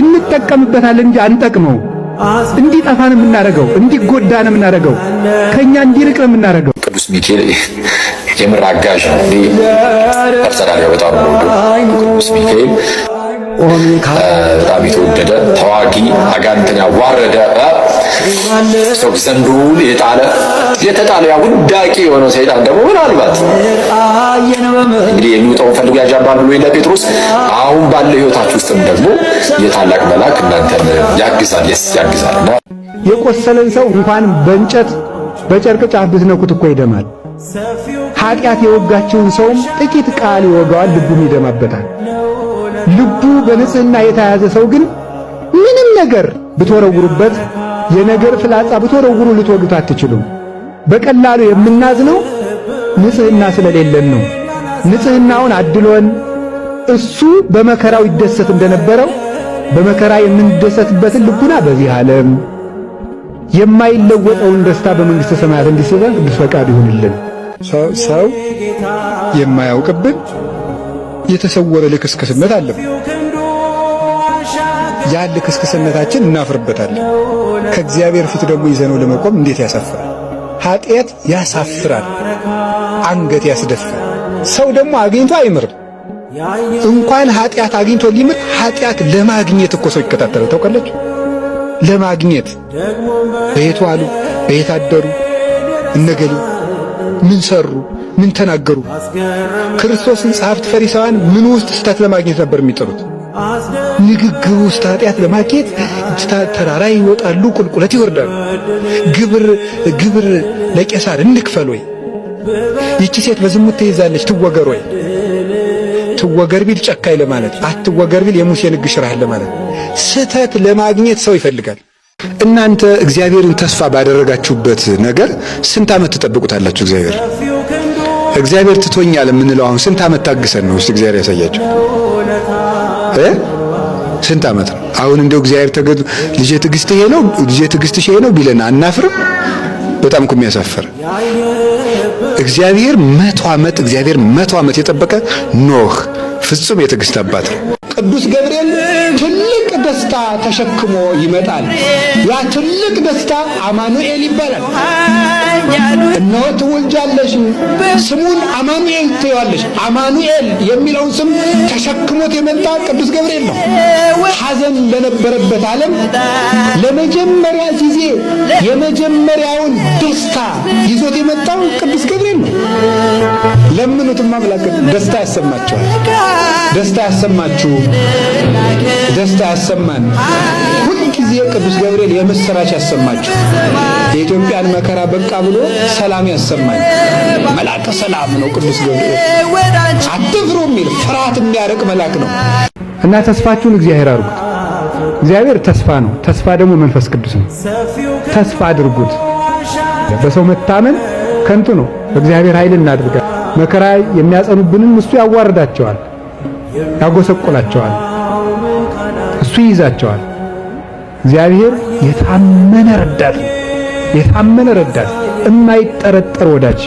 እንጠቀምበታለን እንጂ አንጠቅመው። እንዲጠፋ ነው የምናደርገው፣ እንዲጎዳ ነው የምናደርገው፣ ከኛ እንዲርቅ ነው የምናደርገው። ቅዱስ ሚካኤል የምር አጋዥ ነው። እንዴ ተፈራሪው በጣም ነው ቅዱስ ሚካኤል በጣም የተወደደ ተዋጊ አጋንንትን ያዋረደ ሰው ዘንዶውን የተጣለ ያ ውዳቂ የሆነው ሰይጣን ደግሞ ምናልባት እንግዲህ የሚወጣውን ፈልጎ ያጃባል ብሎ ይለ ጴጥሮስ አሁን ባለ ህይወታችሁ ውስጥም ደግሞ የታላቅ መልአክ እናንተን ያግዛልና የቆሰለን ሰው እንኳን በእንጨት በጨርቅ ጫፍ ብትነኩት እኮ ይደማል። ኃጢአት የወጋችውን ሰውም ጥቂት ቃል ይወጋዋል፣ ልቡም ይደማበታል። ልቡ በንጽህና የተያዘ ሰው ግን ምንም ነገር ብትወረውሩበት፣ የነገር ፍላጻ ብትወረውሩ ልትወዱት አትችሉም። በቀላሉ የምናዝነው ንጽህና ስለሌለን ነው። ንጽህናውን አድሎን እሱ በመከራው ይደሰት እንደነበረው በመከራ የምንደሰትበትን ልቡና በዚህ ዓለም የማይለወጠውን ደስታ በመንግሥተ ሰማያት እንዲሰጠን ቅዱስ ፈቃድ ይሁንልን። ሰው የማያውቅብን የተሰወረ ልክስክስነት አለብን። ያ ልክስክስነታችን እናፍርበታለን። ከእግዚአብሔር ፊት ደግሞ ይዘነው ለመቆም እንዴት ያሳፍራል! ኃጢአት ያሳፍራል፣ አንገት ያስደፋል። ሰው ደግሞ አግኝቶ አይምርም። እንኳን ኃጢአት አግኝቶ ሊምር ኃጢአት ለማግኘት እኮ ሰው ይከታተላል። ታውቃላችሁ? ለማግኘት በየት ዋሉ፣ በየት አደሩ፣ እነገሌ ምን ሰሩ፣ ምን ተናገሩ። ክርስቶስን ጸሐፍት ፈሪሳውያን ምን ውስጥ ስህተት ለማግኘት ነበር የሚጠሩት? ንግግር ውስጥ ኃጢአት ለማግኘት ተራራ ይወጣሉ፣ ቁልቁለት ይወርዳሉ። ግብር ለቄሳር እንክፈል ወይ? ይቺ ሴት በዝሙት ተይዛለች ትወገር ወይ? ትወገር ቢል ጨካኝ ለማለት፣ አትወገር ቢል የሙሴን ሕግ ሽራህ ለማለት። ስህተት ለማግኘት ሰው ይፈልጋል። እናንተ እግዚአብሔርን ተስፋ ባደረጋችሁበት ነገር ስንት ዓመት ትጠብቁታላችሁ? እግዚአብሔር ትቶኛል የምንለው አሁን ስንት ዓመት ታግሰን ነው? እስቲ እግዚአብሔር ያሳያችሁ። ስንት ዓመት ነው? አሁን እንደው እግዚአብሔር ልጄ ትዕግስትሽ ይሄ ነው ቢለን አናፍርም? በጣም እኮ የሚያሳፍር እግዚአብሔር 100 ዓመት የጠበቀ ኖህ ፍጹም የትዕግስት አባት ነው። ቅዱስ ገብርኤል ትልቅ ደስታ ተሸክሞ ይመጣል። ያ ትልቅ ደስታ አማኑኤል ይባላል። እነሆ ትወልጃለሽ፣ ስሙን አማኑኤል ትይዋለሽ። አማኑኤል የሚለውን ስም ተሸክሞት የመጣ ቅዱስ ገብርኤል ነው። ሐዘን ለነበረበት ዓለም ለመጀመሪያ ጊዜ የመጀመሪያውን ደስታ ይዞት የመጣው ቅዱስ ገብርኤል ነው። ለምኑትማ አምላክ ደስታ ያሰማችኋል። ደስታ ያሰማችሁ፣ ደስታ ያሰማን። ሁልጊዜ ቅዱስ ገብርኤል የምስራች ያሰማችሁ። የኢትዮጵያን መከራ በቃ ብሎ ሰላም ያሰማኝ። መልአከ ሰላም ነው ቅዱስ ገብርኤል። አትፍሩ የሚል ፍርሃት የሚያርቅ መልአክ ነው። እና ተስፋችሁን እግዚአብሔር አድርጉት። እግዚአብሔር ተስፋ ነው። ተስፋ ደግሞ መንፈስ ቅዱስ ነው። ተስፋ አድርጉት። በሰው መታመን ከንቱ ነው። በእግዚአብሔር ኃይል እናድርጋ። መከራ የሚያጸኑብንን እሱ ያዋርዳቸዋል፣ ያጎሰቆላቸዋል፣ እሱ ይይዛቸዋል። እግዚአብሔር የታመነ ረዳት፣ የማይጠረጠር ወዳጅ፣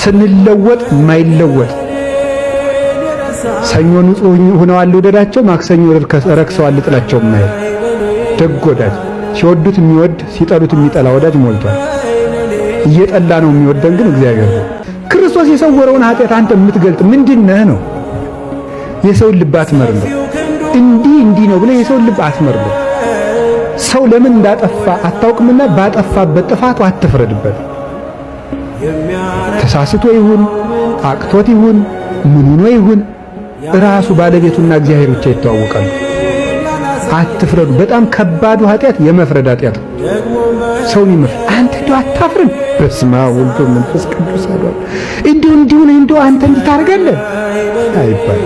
ስንለወጥ የማይለወጥ ሰኞ ንጹህ ሆነዋል ልውደዳቸው፣ ማክሰኞ ረክሰዋል ልጥላቸው የማይል ደግ ወዳጅ፣ ሲወዱት የሚወድ ሲጠሉት የሚጠላ ወዳጅ ሞልቷል። እየጠላ ነው የሚወደን ግን እግዚአብሔር ነው። ክርስቶስ የሰወረውን ኃጢአት አንተ የምትገልጥ ምንድነህ ነው? የሰውን ልብ አትመርምር። እንዲህ ነው ብለህ የሰውን ልብ አትመርምር። ሰው ለምን እንዳጠፋ አታውቅምና ባጠፋበት ጥፋቱ አትፍረድበት። ተሳስቶ ይሁን አቅቶት ይሁን ምን ሆኖ ይሁን ራሱ ባለቤቱና እግዚአብሔር ብቻ ይተዋወቃሉ። አትፍረዱ። በጣም ከባዱ ኃጢአት የመፍረድ ኃጢአት ነው። ሰውን ይመፍ አንተ እንደው አታፍርም? በስመ አብ ወወልድ ወመንፈስ ቅዱስ አሐዱ እንደው አንተ እንድታርጋለህ አይባል።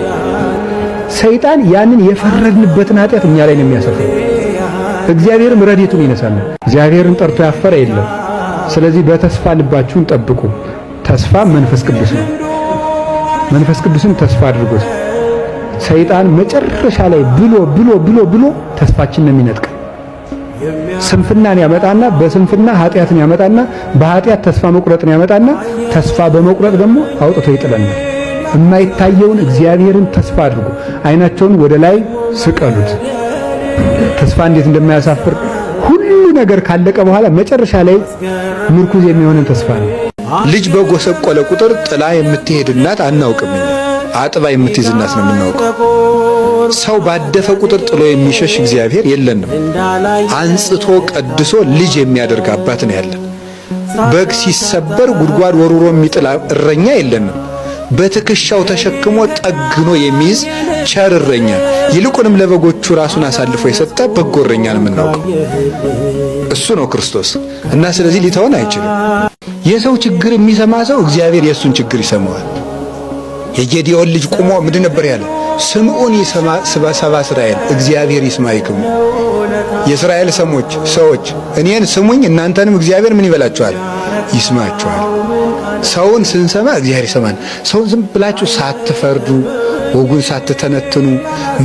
ሰይጣን ያንን የፈረድንበትን ኃጢአት እኛ ላይ ነው የሚያሰፍረው። እግዚአብሔርም ረድኤቱን ይነሳል። እግዚአብሔርን ጠርቶ ያፈረ የለም። ስለዚህ በተስፋ ልባችሁን ጠብቁ። ተስፋ መንፈስ ቅዱስ ነው። መንፈስ ቅዱስን ተስፋ አድርጉት። ሰይጣን መጨረሻ ላይ ብሎ ተስፋችንን ነው የሚነጥቀው። ስንፍናን ያመጣና በስንፍና ኃጢአትን ያመጣና በኃጢአት ተስፋ መቁረጥን ያመጣና ተስፋ በመቁረጥ ደግሞ አውጥቶ ይጥለናል። የማይታየውን እግዚአብሔርን ተስፋ አድርጉ። አይናቸውን ወደ ላይ ስቀሉት። ተስፋ እንዴት እንደማያሳፍር ሁሉ ነገር ካለቀ በኋላ መጨረሻ ላይ ምርኩዝ የሚሆንን ተስፋ ነው። ልጅ በጎሰቆለ ቁጥር ጥላ የምትሄድ እናት አናውቅም። አጥባ የምትይዝ እናት ነው የምናውቀው። ሰው ባደፈ ቁጥር ጥሎ የሚሸሽ እግዚአብሔር የለንም። አንጽቶ ቀድሶ ልጅ የሚያደርግ አባት ነው ያለን። በግ ሲሰበር ጉድጓድ ወሩሮ የሚጥል እረኛ የለንም። በትከሻው ተሸክሞ ጠግኖ የሚይዝ ቸር እረኛ፣ ይልቁንም ለበጎቹ ራሱን አሳልፎ የሰጠ በጎ እረኛ ነው የምናውቀው። እሱ ነው ክርስቶስ እና ስለዚህ ሊተወን አይችልም። የሰው ችግር የሚሰማ ሰው እግዚአብሔር የእሱን ችግር ይሰማዋል። የጌዲዮን ልጅ ቁሞ ምንድን ነበር ያለ? ስምዖን ሰባ እስራኤል እግዚአብሔር ይስማይክሙ። የእስራኤል ሰዎች እኔን ስሙኝ እናንተንም እግዚአብሔር ምን ይበላችኋል? ይስማችኋል። ሰውን ስንሰማ እግዚአብሔር ይሰማል። ሰውን ዝም ብላችሁ ሳትፈርዱ፣ ወጉን ሳትተነትኑ፣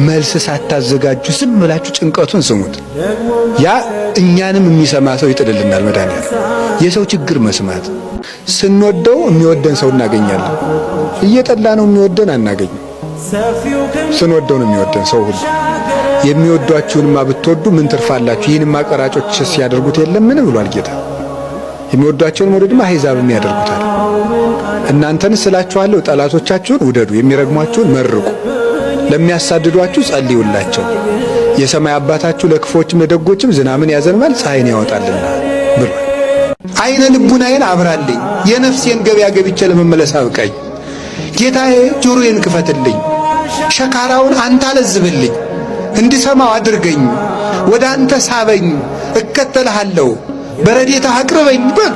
መልስ ሳታዘጋጁ ዝም ብላችሁ ጭንቀቱን ስሙት። ያ እኛንም የሚሰማ ሰው ይጥልልናል። መድኃኒዓለም የሰው ችግር መስማት። ስንወደው የሚወደን ሰው እናገኛለን። እየጠላ ነው የሚወደን አናገኝም። ስንወደው ነው የሚወደን ሰው ሁሉ። የሚወዷችሁንማ ብትወዱ ምን ትርፋላችሁ? ይህንማ ቀራጮች ሲያደርጉት የለም ምን ብሏል ጌታ? የሚወዷቸውን መውደድማ አሕዛብም ያደርጉታል። እናንተን ስላችኋለሁ ጠላቶቻችሁን ውደዱ፣ የሚረግሟችሁን መርቁ፣ ለሚያሳድዷችሁ ጸልዩላቸው። የሰማይ አባታችሁ ለክፎችም ለደጎችም ዝናምን ያዘንባል፣ ፀሐይን ያወጣልና ብሏል። አይነ ልቡናዬን አብራልኝ፣ የነፍሴን ገበያ ገብቼ ለመመለስ አብቃኝ። ጌታዬ ጆሮዬን ክፈትልኝ፣ ሸካራውን አንተ አለዝብልኝ፣ እንድሰማው አድርገኝ፣ ወደ አንተ ሳበኝ፣ እከተልሃለሁ፣ በረድኤትህ አቅርበኝ በል።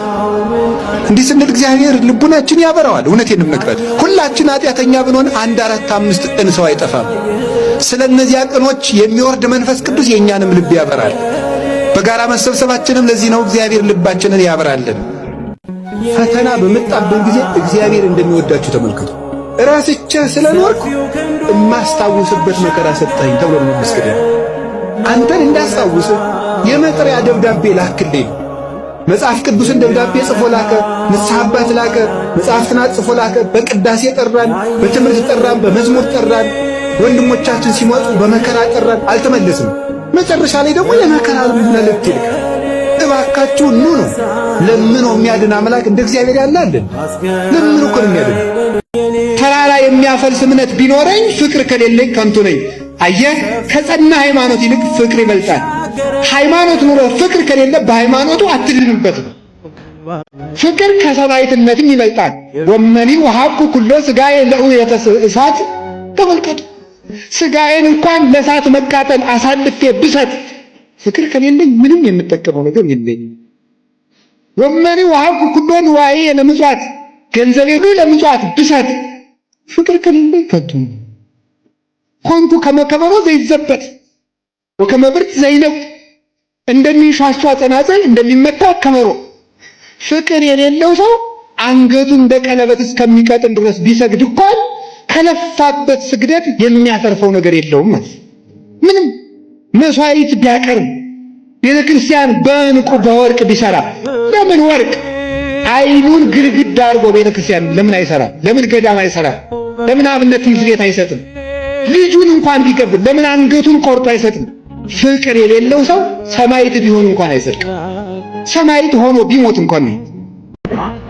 እንዲህ ስንል እግዚአብሔር ልቡናችን ያበራዋል። እውነቴን እነግራለሁ፣ ሁላችን ኃጢአተኛ ብንሆን 1 4 5 ቅን ሰው አይጠፋም። ስለ እነዚያ ቅኖች የሚወርድ መንፈስ ቅዱስ የእኛንም ልብ ያበራል። በጋራ መሰብሰባችንም ለዚህ ነው እግዚአብሔር ልባችንን ያበራልን። ፈተና በመጣብን ጊዜ እግዚአብሔር እንደሚወዳችሁ ተመልከቱ። ራስቼ ስለኖርኩ የማስታውስበት መከራ ሰጠኝ ተብሎ ነው መስከረም። አንተን እንዳስታውስ የመጥሪያ ደብዳቤ ላክልኝ። መጽሐፍ ቅዱስን ደብዳቤ ጽፎ ላከ፣ ንስሐ አባት ላከ፣ መጽሐፍትን ጽፎ ላከ። በቅዳሴ ጠራን፣ በትምህርት ጠራን፣ በመዝሙር ጠራን። ወንድሞቻችን ሲመጡ በመከራ ጠራን፣ አልተመለስም። መጨረሻ ላይ ደግሞ የመከራ መልእክት ይልካል። እባካችሁ ኑ ነው። ለምኖ የሚያድን አምላክ እንደ እግዚአብሔር ያለ አለ? ለምኖ እኮ ነው የሚያድን። ተራራ የሚያፈልስ እምነት ቢኖረኝ ፍቅር ከሌለኝ ከንቱ ነኝ። አየህ፣ ከጸና ሃይማኖት ይልቅ ፍቅር ይበልጣል። ሃይማኖት ኑሮ ፍቅር ከሌለ በሃይማኖቱ አትድንበትም። ፍቅር ከሰማዕትነትም ይበልጣል። ወመኒ ወሀብኩ ኩሎ ሥጋዬ ለእውየተ እሳት። ተመልከቱ፣ ሥጋዬን እንኳን ለእሳት መቃጠል አሳልፌ ብሰጥ ፍቅር ከሌለኝ ምንም የምጠቀመው ነገር የለኝም። ወመኒ ወሀብኩ ኩሎ ንዋዬ ለምጽዋት፣ ገንዘቤ ሁሉ ለምጽዋት ብሰጥ ፍቅር ከሌለኝ ከንቱ ነው። ኮንቱ ከመከበሮ ዘይዘበት ወከመ ብርት ዘይነብ፣ እንደሚንሻሿ ጸናጽል እንደሚመታ ከበሮ። ፍቅር የሌለው ሰው አንገቱ እንደ ቀለበት እስከሚቀጥን ድረስ ቢሰግድ እንኳን ከለፋበት ስግደት የሚያተርፈው ነገር የለውም። ምንም መስዋዕት ቢያቀርብ ቤተ ክርስቲያን በዕንቁ በወርቅ ቢሰራ፣ ለምን ወርቅ አይኑን ግድግዳ አድርጎ ቤተ ክርስቲያን ለምን አይሰራ? ለምን ገዳም አይሰራ? ለምን አብነት ትምህርት ቤት አይሰጥም? ልጁን እንኳን ቢገብር ለምን አንገቱን ቆርጦ አይሰጥም? ፍቅር የሌለው ሰው ሰማዕት ቢሆን እንኳን አይሰጥም። ሰማዕት ሆኖ ቢሞት እንኳን ነው።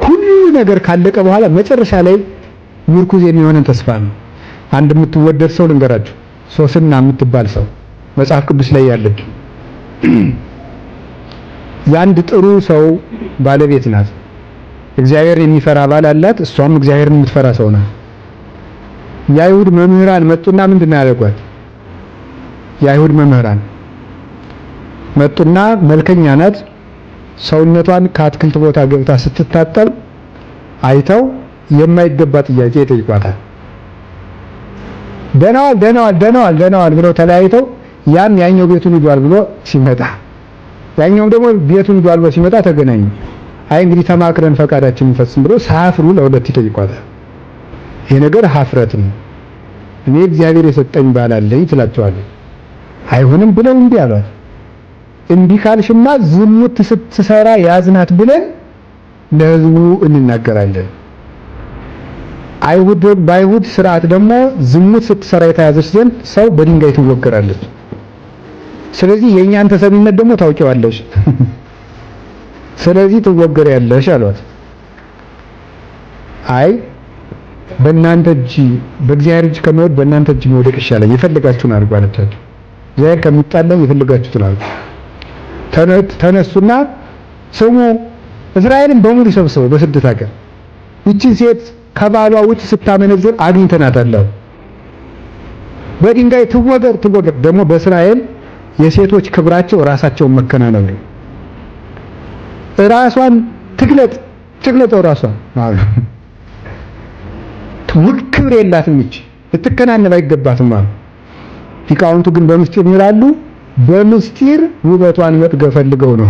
ሁሉ ነገር ካለቀ በኋላ መጨረሻ ላይ ምርኩዝ የሚሆነን ተስፋ ነው። አንድ የምትወደድ ሰው ልንገራችሁ፣ ሶስና የምትባል ሰው መጽሐፍ ቅዱስ ላይ ያለች የአንድ ጥሩ ሰው ባለቤት ናት። እግዚአብሔርን የሚፈራ ባል አላት። እሷም እግዚአብሔርን የምትፈራ ሰው ናት። የአይሁድ መምህራን መጡና ምንድን ነው ያደረጓት? የአይሁድ መምህራን መጡና መልከኛ ናት፣ ሰውነቷን ከአትክልት ቦታ ገብታ ስትታጠብ አይተው የማይገባ ጥያቄ ይጠይቋታል። ደናዋል ብለው ተለያይተው ያም ያኛው ቤቱን ሄዷል ብሎ ሲመጣ ያኛውም ደግሞ ቤቱን ሄዷል ብሎ ሲመጣ ተገናኙ። አይ እንግዲህ ተማክረን ፈቃዳችንን እንፈጽም ብሎ ሳፍሩ ለሁለት ይጠይቋታል። ይሄ ነገር ሀፍረት ነው። እኔ እግዚአብሔር የሰጠኝ ባል አለኝ ትላቸዋለች። አይሆንም ብለው እምቢ አሏት። እምቢ ካልሽማ ዝሙት ስትሰራ ያዝናት ብለን ለሕዝቡ እንናገራለን። በአይሁድ ስርዓት ደግሞ ዝሙት ስትሰራ የተያዘች ዘንድ ሰው በድንጋይ ትወገራለች። ስለዚህ የእኛን ተሰሚነት ደግሞ ታውቂዋለሽ፣ ስለዚህ ትወገሪያለሽ አሏት። አይ በእናንተ እጅ በእግዚአብሔር እጅ ከመውደቅ በእናንተ እጅ መውደቅ ይሻላል። የፈለጋችሁን አድርጉ አለቻቸው። እግዚአብሔር ከሚጣላው የፈለጋችሁትን አድርጉ። ተነሱና ስሙ እስራኤልን በሙሉ ሰብስበው በስደት ሀገር ይቺን ሴት ከባሏ ውጭ ስታመነዝር አግኝተናታል። በድንጋይ ትወገር። ደግሞ በእስራኤል የሴቶች ክብራቸው ራሳቸውን መከናነብ ነው። ራሷን ትግለጠው ራሷን ክብር የላትም እቺ ልትከናነብ አይገባትም አሉ። ሊቃውንቱ ግን በምስጢር ይላሉ፣ በምስጢር ውበቷን መጥገብ ፈልገው ነው።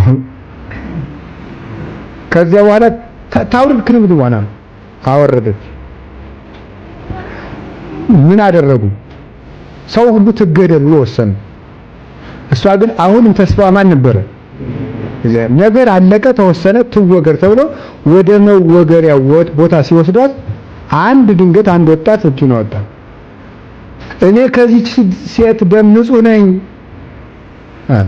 ከዚያ በኋላ ታውርድ ክንብንቧን አወረደች። ምን አደረጉ? ሰው ሁሉ ትገደል ብሎ ወሰኑ። እሷ ግን አሁንም ተስፋዋ ማን ነበረ? ነገር አለቀ፣ ተወሰነ፣ ትወገር ተብሎ ወደ መወገሪያው ቦታ ሲወስዷት ድንገት አንድ ወጣት እጁን አወጣ። እኔ ከዚህ ሴት ደም ንጹህ ነኝ አለ።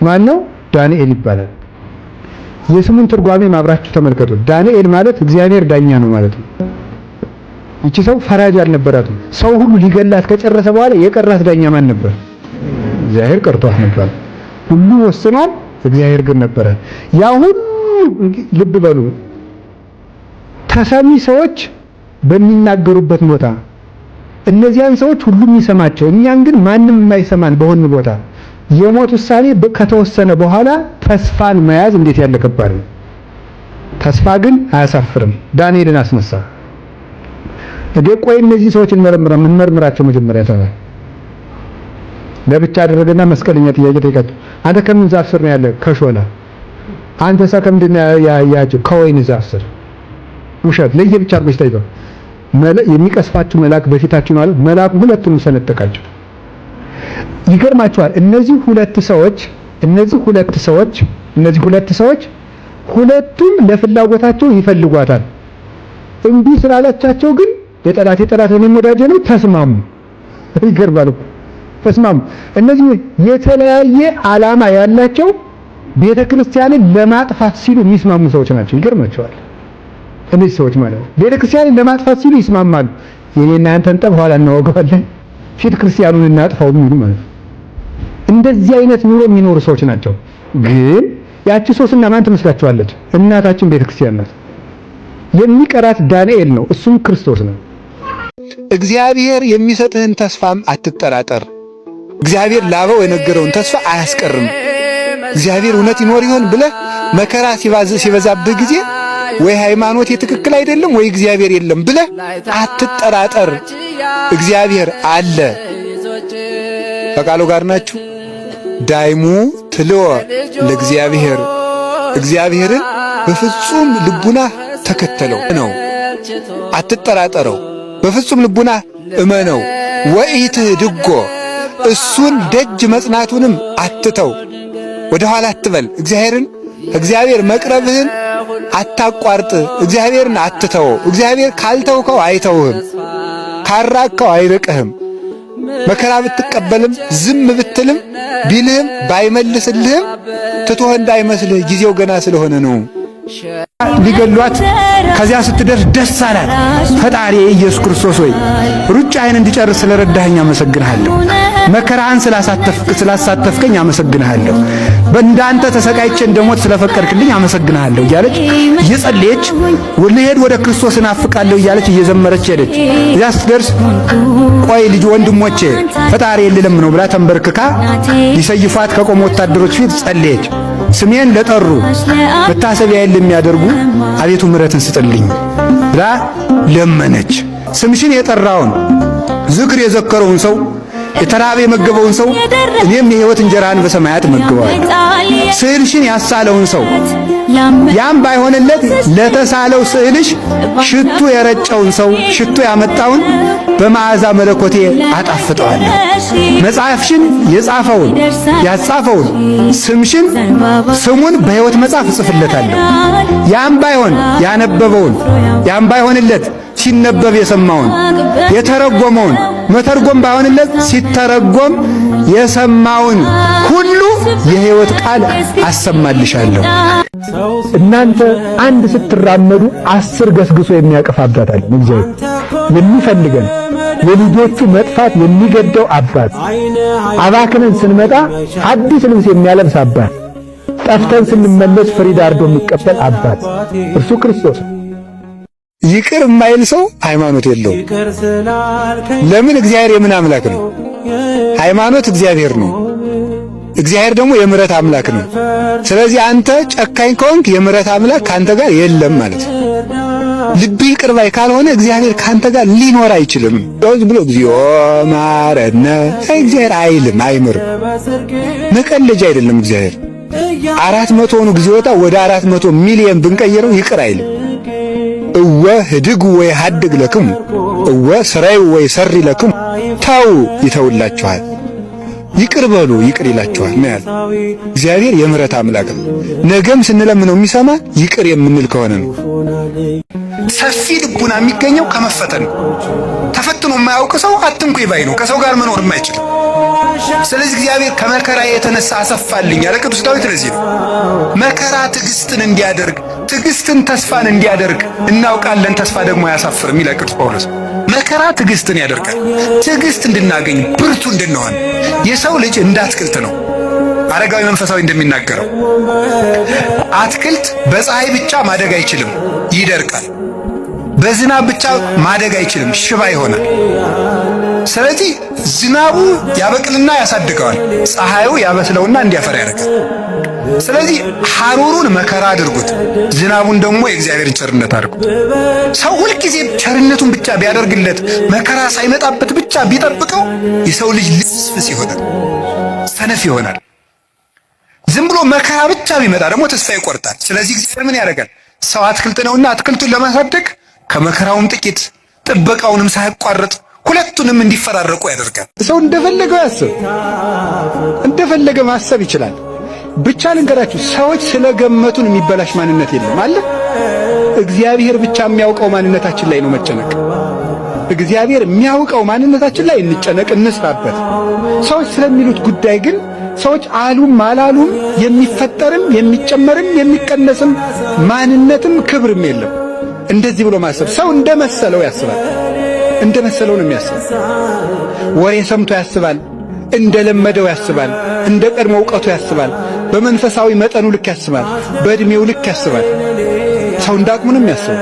ማን ነው? ዳንኤል ይባላል። የስሙን ትርጓሜ ማብራችሁ ተመልከቱ። ዳንኤል ማለት እግዚአብሔር ዳኛ ነው ማለት ነው። እቺ ሰው ፈራጅ አልነበራትም። ሰው ሁሉ ሊገላት ከጨረሰ በኋላ የቀራት ዳኛ ማን ነበር? እግዚአብሔር ቀርቷት ነበር። ሁሉ ወስኗል፣ እግዚአብሔር ግን ነበረ። ያ ሁሉ ልብ በሉ ተሰሚ ሰዎች በሚናገሩበት ቦታ እነዚያን ሰዎች ሁሉም ይሰማቸው፣ እኛን ግን ማንም የማይሰማን በሆነ ቦታ የሞት ውሳኔ ከተወሰነ በኋላ ተስፋን መያዝ እንዴት ያለ ከባድ ነው። ተስፋ ግን አያሳፍርም። ዳንኤልን አስነሳ። ቆይ እነዚህ ሰዎች እንመርምራቸው መጀመሪያ ተባለ። ለብቻ አደረገና መስቀለኛ ጥያቄ ጠየቃቸው። አንተ ከምን ዛፍ ስር ነው ያለ? ከሾላ። አንተ ከምንድን ነው ያያችሁ? ከወይን ዛፍ ስር። ውሸት ለየብቻ አድርጎ ይታያል። የሚቀስፋችሁ መልአክ በፊታችሁ ነው አለ። መልአኩ ሁለቱንም ሰነጠቃቸው። ይገርማችኋል። እነዚህ ሁለት ሰዎች ሁለቱም ለፍላጎታቸው ይፈልጓታል። እምቢ ስላላቻቸው ግን የጠላት እኔም ወዳጄ ነው ተስማሙ። ይገርማል እኮ ተስማሙ። እነዚህ የተለያየ ዓላማ ያላቸው ቤተክርስቲያንን ለማጥፋት ሲሉ የሚስማሙ ሰዎች ናቸው። ይገርማቸዋል። እነዚህ ሰዎች ማለት ቤተክርስቲያንን ለማጥፋት ሲሉ ይስማማሉ። የኔና አንተን ጠብ ኋላ እናወጋዋለን፣ ፊት ክርስቲያኑን እናጥፋው የሚሉ ማለት ነው። እንደዚህ አይነት ኑሮ የሚኖሩ ሰዎች ናቸው። ግን ያቺ ሶስና ማን ትመስላችኋለች? እናታችን ቤተክርስቲያን ናት። የሚቀራት ዳንኤል ነው፣ እሱም ክርስቶስ ነው። እግዚአብሔር የሚሰጥህን ተስፋም አትጠራጠር። እግዚአብሔር ላበው የነገረውን ተስፋ አያስቀርም። እግዚአብሔር እውነት ይኖር ይሆን ብለህ መከራ ሲበዛብህ ጊዜ ወይ ሃይማኖት የትክክል አይደለም ወይ እግዚአብሔር የለም ብለህ አትጠራጠር። እግዚአብሔር አለ። ከቃሉ ጋር ናችሁ። ዳይሙ ትልወ ለእግዚአብሔር፣ እግዚአብሔርን በፍጹም ልቡና ተከተለው ነው። አትጠራጠረው፣ በፍጹም ልቡና እመነው። ወኢትህድጎ እሱን ደጅ መጽናቱንም አትተው፣ ወደ ኋላ አትበል። እግዚአብሔር መቅረብህን አታቋርጥ። እግዚአብሔርን አትተው። እግዚአብሔር ካልተውከው አይተውህም፣ ካራቅከው አይርቅህም። መከራ ብትቀበልም ዝም ብትልም ቢልህም ባይመልስልህም ትቶህ እንዳይመስልህ፣ ጊዜው ገና ስለሆነ ነው። ሊገሏት ከዚያ ስትደርስ ደስ አላት። ፈጣሪ ኢየሱስ ክርስቶስ ሆይ ሩጫዬን እንድጨርስ ስለረዳኸኝ አመሰግንሃለሁ። መከራህን ስላሳተፍከኝ አመሰግንሃለሁ። በእንዳንተ ተሰቃይቼ እንደሞት ስለፈቀድክልኝ አመሰግንሃለሁ እያለች እየጸለየች ልሄድ ወደ ክርስቶስ እናፍቃለሁ እያለች እየዘመረች ሄደች። እዚያ ስትደርስ ቆይ ልጅ ወንድሞቼ ፈጣሪ ልለምነው ብላ ተንበርክካ ሊሰይፏት ከቆሙ ወታደሮች ፊት ጸለየች። ስሜን ለጠሩ መታሰቢያዬን ለሚያደርጉ አቤቱ ምሕረትን ስጥልኝ ብላ ለመነች። ስምሽን የጠራውን ዝክር የዘከረውን ሰው የተራበ የመገበውን ሰው እኔም የሕይወት እንጀራን በሰማያት መግበዋለሁ። ስዕልሽን ያሳለውን ሰው ያም ባይሆንለት ለተሳለው ስዕልሽ ሽቱ የረጨውን ሰው ሽቱ ያመጣውን በመዓዛ መለኮቴ አጣፍጠዋለሁ። መጽሐፍሽን የጻፈውን ያጻፈውን ስሙን በሕይወት መጽሐፍ እጽፍለታለሁ። ያም ባይሆን ያነበበውን ያም ባይሆንለት ሲነበብ የሰማውን የተረጎመውን መተርጎም ባይሆንለት ሲተረጎም የሰማውን ሁሉ የሕይወት ቃል አሰማልሻለሁ። እናንተ አንድ ስትራመዱ 10 ገስግሶ የሚያቀፍ አባት አለ። እግዚአብሔር የሚፈልገን የልጆቹ መጥፋት የሚገደው አባት፣ አባክነን ስንመጣ አዲስ ልብስ የሚያለብስ አባት፣ ጠፍተን ስንመለስ ፍሪዳ አርዶ የሚቀበል አባት እርሱ ክርስቶስ። ይቅር የማይል ሰው ሃይማኖት የለውም። ለምን? እግዚአብሔር የምን አምላክ ነው? ሃይማኖት እግዚአብሔር ነው። እግዚአብሔር ደግሞ የምሕረት አምላክ ነው። ስለዚህ አንተ ጨካኝ ከሆንክ የምሕረት አምላክ ካንተ ጋር የለም ማለት ነው። ልብህ ይቅር ባይ ካልሆነ እግዚአብሔር ካንተ ጋር ሊኖር አይችልም። ዶዝ ብሎ እግዚኦ ማረነ እግዚአብሔር አይልም፣ አይምርም። መቀለጃ አይደለም እግዚአብሔር። 400ውን እግዚኦታ ወደ 400 ሚሊዮን ብንቀይረው ይቅር አይልም። እወ ህድግ ወይ ሀድግ ለክሙ እወ ስራይ ወይ ሰሪ ለክሙ ታው ይተውላችኋል። ይቅር በሉ ይቅር ይላችኋል ነው ያለው። እግዚአብሔር የምሕረት አምላክ ነው። ነገም ስንለምነው የሚሰማ ይቅር የምንል ከሆነ ነው። ሰፊ ልቡና የሚገኘው ከመፈተን ነው። ተፈትኖ የማያውቅ ሰው አትንኩኝ ባይ ነው። ከሰው ጋር መኖር የማይችል። ስለዚህ እግዚአብሔር ከመከራ የተነሳ አሰፋልኝ ያለ ቅዱስ ዳዊት ለዚህ ነው መከራ ትዕግስትን እንዲያደርግ ትዕግስትን ተስፋን እንዲያደርግ እናውቃለን። ተስፋ ደግሞ አያሳፍርም ይላል ቅዱስ ጳውሎስ። መከራ ትዕግስትን ያደርጋል። ትዕግስት እንድናገኝ ብርቱ እንድንሆን። የሰው ልጅ እንደ አትክልት ነው። አረጋዊ መንፈሳዊ እንደሚናገረው አትክልት በፀሐይ ብቻ ማደግ አይችልም፣ ይደርቃል። በዝናብ ብቻ ማደግ አይችልም፣ ሽባ ይሆናል። ስለዚህ ዝናቡ ያበቅልና ያሳድገዋል፣ ፀሐዩ ያበስለውና እንዲያፈራ ያደርጋል። ስለዚህ ሐሩሩን መከራ አድርጉት፣ ዝናቡን ደግሞ የእግዚአብሔርን ቸርነት አድርጉት። ሰው ሁልጊዜ ቸርነቱን ብቻ ቢያደርግለት መከራ ሳይመጣበት ብቻ ቢጠብቀው የሰው ልጅ ልፍስፍስ ይሆናል፣ ሰነፍ ይሆናል። ዝም ብሎ መከራ ብቻ ቢመጣ ደግሞ ተስፋ ይቆርጣል። ስለዚህ እግዚአብሔር ምን ያደርጋል? ሰው አትክልት ነውና አትክልቱን ለማሳደግ ከመከራውም ጥቂት ጥበቃውንም ሳያቋርጥ ሁለቱንም እንዲፈራረቁ ያደርጋል። ሰው እንደፈለገው ያስብ፣ እንደፈለገ ማሰብ ይችላል። ብቻ ልንገራችሁ፣ ሰዎች ስለገመቱን የሚበላሽ ማንነት የለም አለ። እግዚአብሔር ብቻ የሚያውቀው ማንነታችን ላይ ነው መጨነቅ። እግዚአብሔር የሚያውቀው ማንነታችን ላይ እንጨነቅ፣ እንስራበት። ሰዎች ስለሚሉት ጉዳይ ግን ሰዎች አሉም አላሉም የሚፈጠርም የሚጨመርም የሚቀነስም ማንነትም ክብርም የለም። እንደዚህ ብሎ ማሰብ ሰው እንደመሰለው ያስባል። እንደመሰለው ነው የሚያስበው። ወሬ ሰምቶ ያስባል፣ እንደለመደው ያስባል፣ እንደ ቀድሞ ዕውቀቱ ያስባል፣ በመንፈሳዊ መጠኑ ልክ ያስባል፣ በእድሜው ልክ ያስባል። ሰው እንዳቅሙ ነው የሚያስበው።